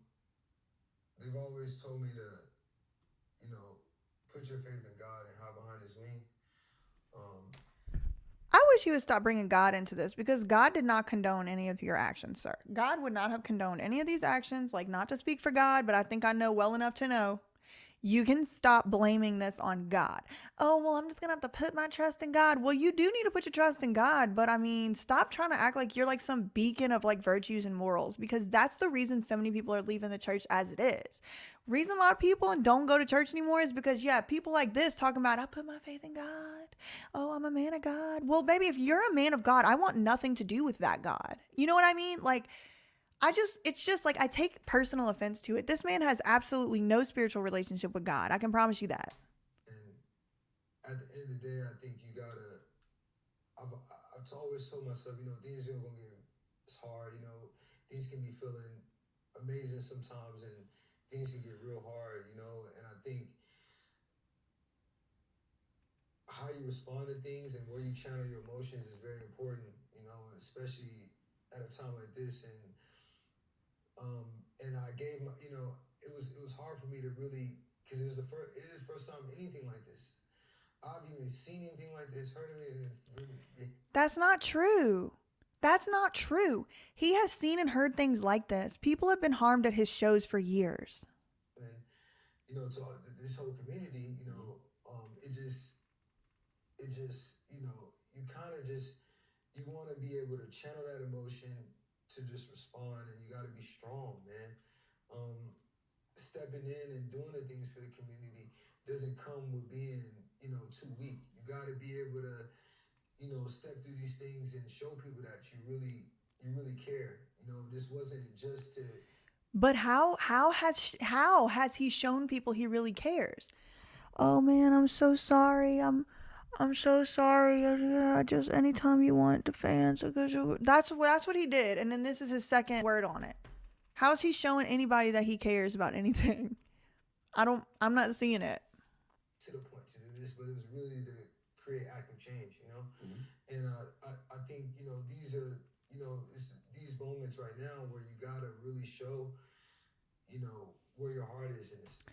they've always told me to, put your faith in God and hide behind His wing. I wish you would stop bringing God into this, because God did not condone any of your actions, sir. God would not have condoned any of these actions. Like, not to speak for God, but I think I know well enough to know. You can stop blaming this on God. Oh, well, I'm just going to have to put my trust in God. Well, you do need to put your trust in God, but I mean, stop trying to act like you're like some beacon of like virtues and morals, because that's the reason so many people are leaving the church as it is. Reason a lot of people don't go to church anymore is because, yeah, people like this talking about, I put my faith in God. Oh, I'm a man of God. Well, baby, if you're a man of God, I want nothing to do with that God. You know what I mean? Like, it's just like I take personal offense to it. This man has absolutely no spiritual relationship with God. I can promise you that. And at the end of the day, I think you gotta. I've always told myself, things are gonna get. It's hard, Things can be feeling amazing sometimes, and things can get real hard, And I think how you respond to things and where you channel your emotions is very important, especially at a time like this. And I gave my, it was hard for me to really, because it is the first time anything like this. I've even seen anything like this, heard of it. That's not true. That's not true. He has seen and heard things like this. People have been harmed at his shows for years. And to this whole community, it just, you kind of just, you want to be able to channel that emotion to just respond, and you got to be strong, man. Stepping in and doing the things for the community doesn't come with being, too weak. You got to be able to step through these things and show people that you really care. This wasn't just to. But how has he shown people he really cares? Oh man, I'm so sorry. I'm so sorry. Just anytime you want the fans, that's what he did. And then this is his second word on it. How's he showing anybody that he cares about anything? I'm not seeing it. To the point to do this, but it was really to create active change. Mm-hmm. And I think these are it's these moments right now where you gotta really show where your heart is in this.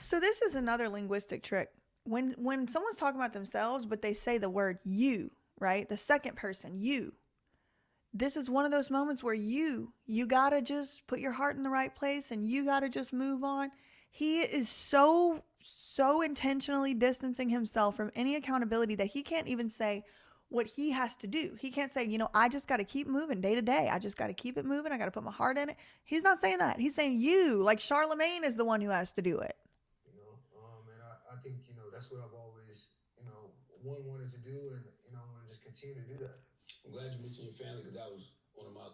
So this is another linguistic trick. When someone's talking about themselves, but they say the word you, right? The second person, you. This is one of those moments where you gotta just put your heart in the right place and you gotta just move on. He is so intentionally distancing himself from any accountability that he can't even say what he has to do. He can't say, I just got to keep moving day to day. I just got to keep it moving. I got to put my heart in it. He's not saying that. He's saying you, like Charlemagne is the one who has to do it. And I think, that's what I've always, wanted to do. And, I want to just continue to do that. I'm glad you mentioned your family, because that was one of my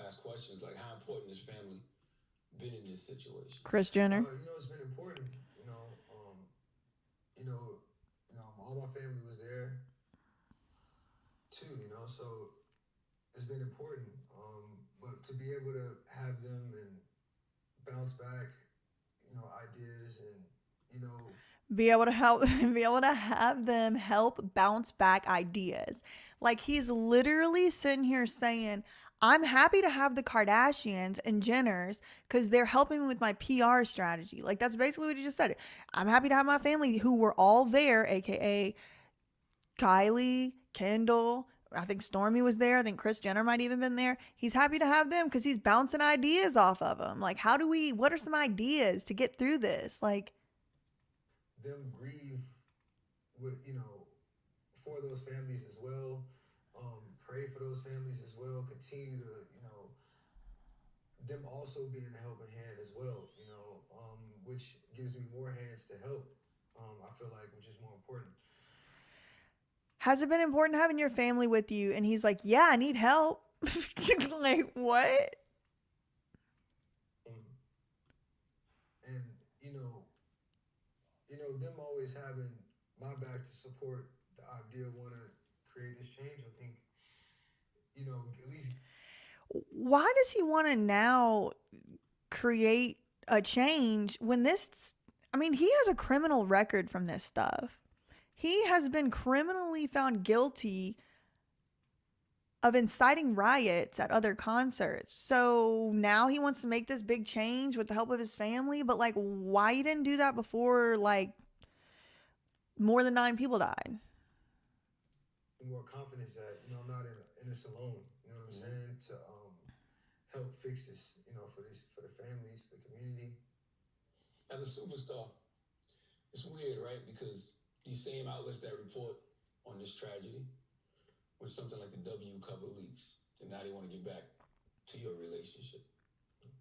last questions. Like, how important has family been in this situation? Kris Jenner. It's been important. All my family was there too. So it's been important. But to be able to have them and bounce back, ideas and be able to have them help bounce back ideas. Like, he's literally sitting here saying, I'm happy to have the Kardashians and Jenners because they're helping me with my PR strategy. Like, that's basically what he just said. I'm happy to have my family who were all there, aka Kylie, Kendall. I think Stormi was there. I think Kris Jenner might even been there. He's happy to have them because he's bouncing ideas off of them. Like, what are some ideas to get through this? Like, them grieve with, for those families as well. Pray for those families as well. Continue to, them also being a helping hand as well, which gives me more hands to help. I feel like, which is more important. Has it been important having your family with you? And he's like, yeah, I need help. Like, what? And, them always having my back to support the idea, want to create this change. I think, at least. Why does he want to now create a change when he has a criminal record from this stuff. He has been criminally found guilty of inciting riots at other concerts. So now he wants to make this big change with the help of his family. But, like, why you didn't do that before, like, more than 9 people died? More confidence that, I'm not in this alone. You know what I'm saying? To help fix this, for the families, for the community. As a superstar, it's weird, right? Because these same outlets that report on this tragedy, when something like the W cover leaks, and now they want to get back to your relationship,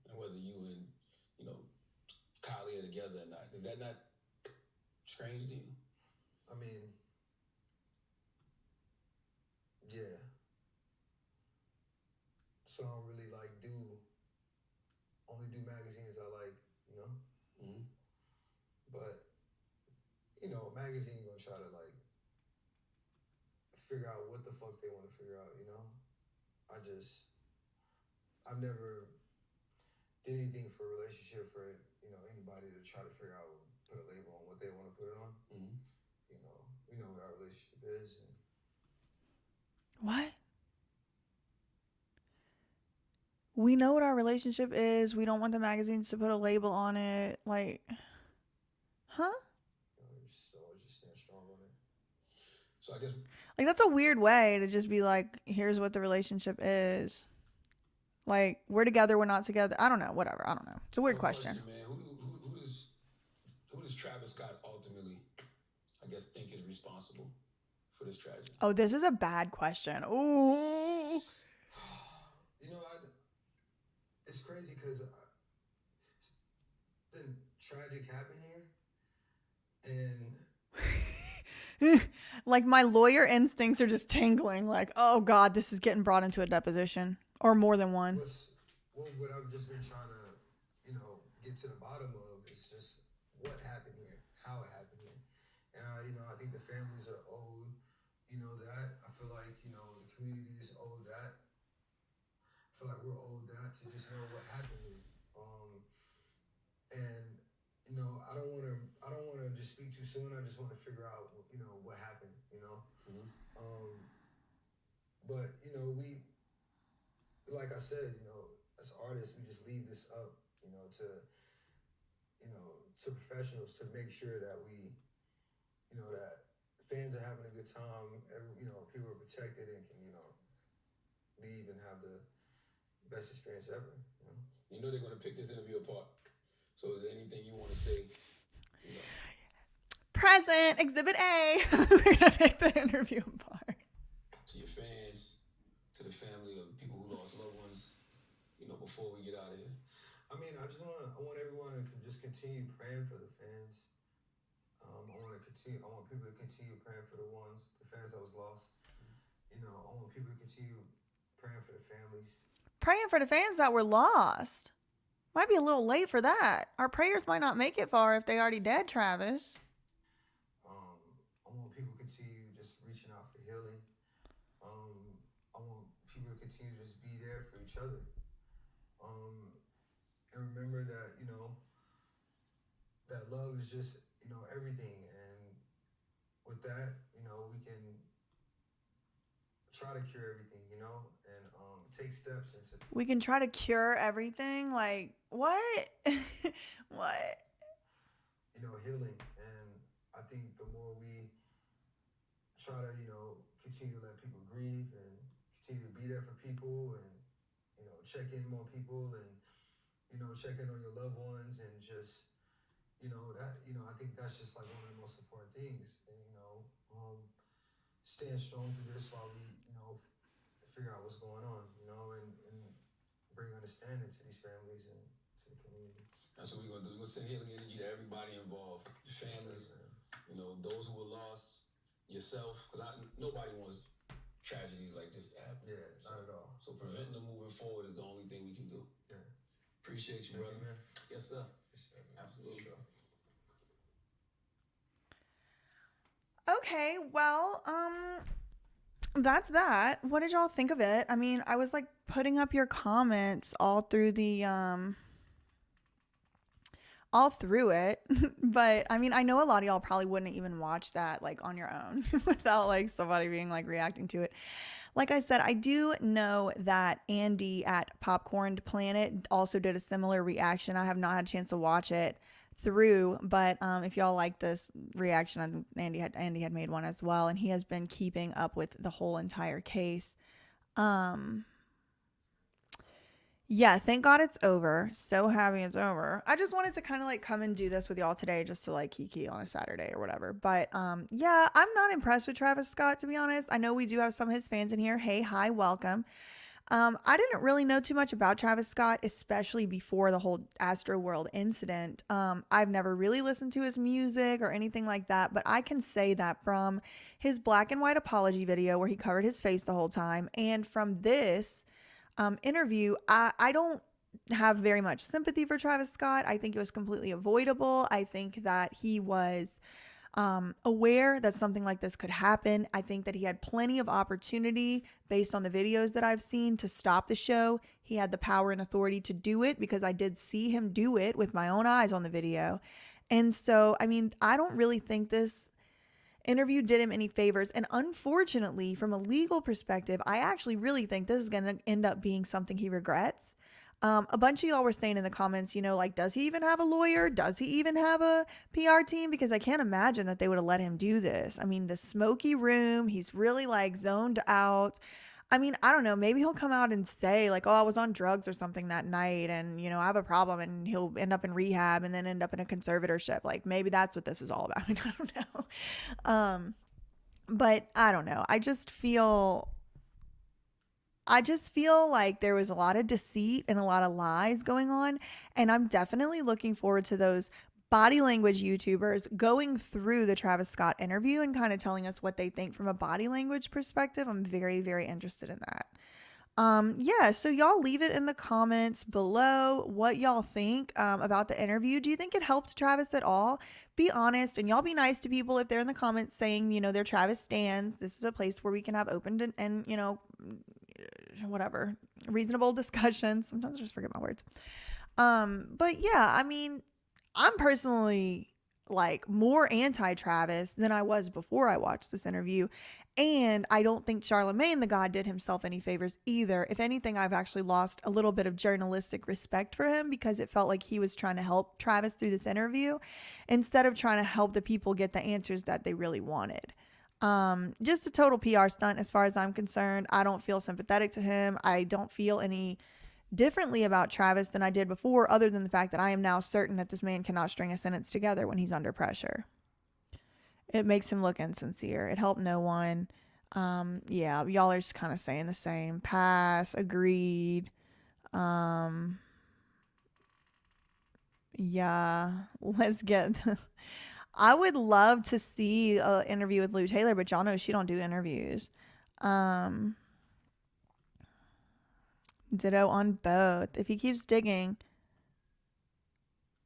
and whether you and Kylie are together or not, is that not strange to you? I mean, yeah. So I don't really only do magazines I like, Mm-hmm. But a magazine gonna try to figure out what the fuck they want to figure out, I've never did anything for a relationship for anybody to try to figure out, put a label on what they want to put it on. Mm-hmm. We know what our relationship is. What? We know what our relationship is. We don't want the magazines to put a label on it. Like, huh? Just stand strong on it. So I guess, like, that's a weird way to just be like, here's what the relationship is. Like, we're together, we're not together. I don't know. Whatever. I don't know. It's a weird question. Man. Who does Travis Scott ultimately, I guess, think is responsible for this tragedy? Oh, this is a bad question. Ooh. It's crazy because tragic happened here, and Like my lawyer instincts are just tingling. Like, oh God, this is getting brought into a deposition or more than one. What I've just been trying to, get to the bottom of is just what happened here, how it happened here, and I think the families are owed, that. I feel like the community is owed that. I feel like we're owed that to just know what happened here. And I don't want to just speak too soon. I just want to figure out what happened. But we, like I said, as artists, we just leave this up, to professionals to make sure that that fans are having a good time. People are protected and can leave and have the best experience ever. They're gonna pick this interview apart. So is there anything you want to say? Present Exhibit A. We're gonna pick the interview apart. To your fans, to the family of people who lost loved ones, before we get out of here. I mean, I want everyone to just continue praying for the fans. I want people to continue praying for the fans that was lost. I want people to continue praying for the families. Praying for the fans that were lost. Might be a little late for that. Our prayers might not make it far if they already dead, Travis. I want people to continue just reaching out for healing. I want people to continue to just be there for each other. And remember that, that love is just, everything. And with that, we can try to cure everything, and take steps into. We can try to cure everything? Like, what? What? Healing. And I think the more we try to, continue to let people grieve and continue to be there for people and, check in on people and, check in on your loved ones and just, I think that's just like one of the most important things. And, staying strong through this while we, figure out what's going on, and bring understanding to these families and to the community. That's what we're going to do. We're going to send healing energy to everybody involved. The families, those who were lost, yourself. Because nobody wants tragedies like this to happen. Yeah, not at all. So preventing them moving forward is the only thing we can do. Yeah. Appreciate you, brother. Man. Yes, sir. Absolutely. Sure. Okay, well, that's that. What did y'all think of it? I mean, I was like putting up your comments all through all through it. But I mean, I know a lot of y'all probably wouldn't even watch that like on your own without like somebody being like reacting to it. Like I said, I do know that Andy at Popcorn Planet also did a similar reaction. I have not had a chance to watch it through, but if y'all like this reaction, Andy had made one as well, and he has been keeping up with the whole entire case. Yeah, thank God it's over. So happy it's over. I just wanted to kind of like come and do this with y'all today just to like kiki on a Saturday or whatever. But yeah, I'm not impressed with Travis Scott, to be honest. I know we do have some of his fans in here. Hey, hi, welcome. I didn't really know too much about Travis Scott, especially before the whole Astroworld incident. I've never really listened to his music or anything like that, but I can say that from his black and white apology video where he covered his face the whole time, and from this interview, I don't have very much sympathy for Travis Scott. I think it was completely avoidable. I think that he was aware that something like this could happen. I think that he had plenty of opportunity based on the videos that I've seen to stop the show. He had the power and authority to do it because I did see him do it with my own eyes on the video. And so, I mean, I don't really think this interview did him any favors. And unfortunately, from a legal perspective, I actually really think this is going to end up being something he regrets. A bunch of y'all were saying in the comments, like, does he even have a lawyer? Does he even have a PR team? Because I can't imagine that they would have let him do this. I mean, the smoky room, he's really like zoned out. I mean, I don't know. Maybe he'll come out and say like, oh, I was on drugs or something that night and, I have a problem, and he'll end up in rehab and then end up in a conservatorship. Like maybe that's what this is all about. I mean, I don't know. But I don't know. I just feel like there was a lot of deceit and a lot of lies going on. And I'm definitely looking forward to those body language YouTubers going through the Travis Scott interview and kind of telling us what they think from a body language perspective. I'm very, very interested in that. Yeah, so y'all leave it in the comments below what y'all think about the interview. Do you think it helped Travis at all? Be honest, and y'all be nice to people if they're in the comments saying, you know, they're Travis stans. This is a place where we can have open and you know, whatever, reasonable discussions. Sometimes I just forget my words. But yeah, I mean, I'm personally like more anti-Travis than I was before I watched this interview. And I don't think Charlemagne the God did himself any favors either. If anything, I've actually lost a little bit of journalistic respect for him because it felt like he was trying to help Travis through this interview instead of trying to help the people get the answers that they really wanted. Just a total PR stunt as far as I'm concerned. I don't feel sympathetic to him. I don't feel any differently about Travis than I did before, other than the fact that I am now certain that this man cannot string a sentence together when he's under pressure. It makes him look insincere. It helped no one. Yeah, y'all are just kind of saying the same. Pass, agreed. Yeah, let's get... I would love to see an interview with Lou Taylor, but y'all know she don't do interviews. Ditto on both. If he keeps digging,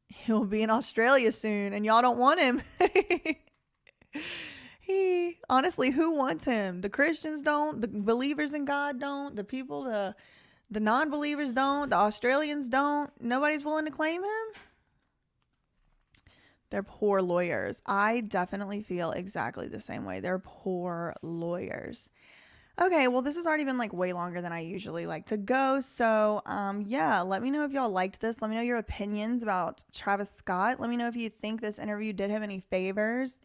he'll be in Australia soon, and y'all don't want him. Honestly, who wants him? The Christians don't. The believers in God don't. The people, the non-believers don't. The Australians don't. Nobody's willing to claim him. They're poor lawyers. I definitely feel exactly the same way. They're poor lawyers. Okay, well, this has already been like way longer than I usually like to go. So, yeah, let me know if y'all liked this. Let me know your opinions about Travis Scott. Let me know if you think this interview did him any favors.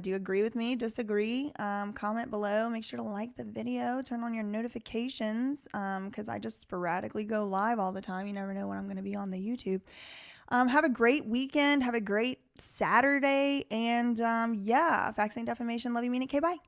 Do you agree with me? Disagree? Comment below. Make sure to like the video. Turn on your notifications because I just sporadically go live all the time. You never know when I'm going to be on the YouTube. Have a great weekend. Have a great Saturday. And yeah, Facts Ain't Defamation. Love you, mean it. Okay, bye.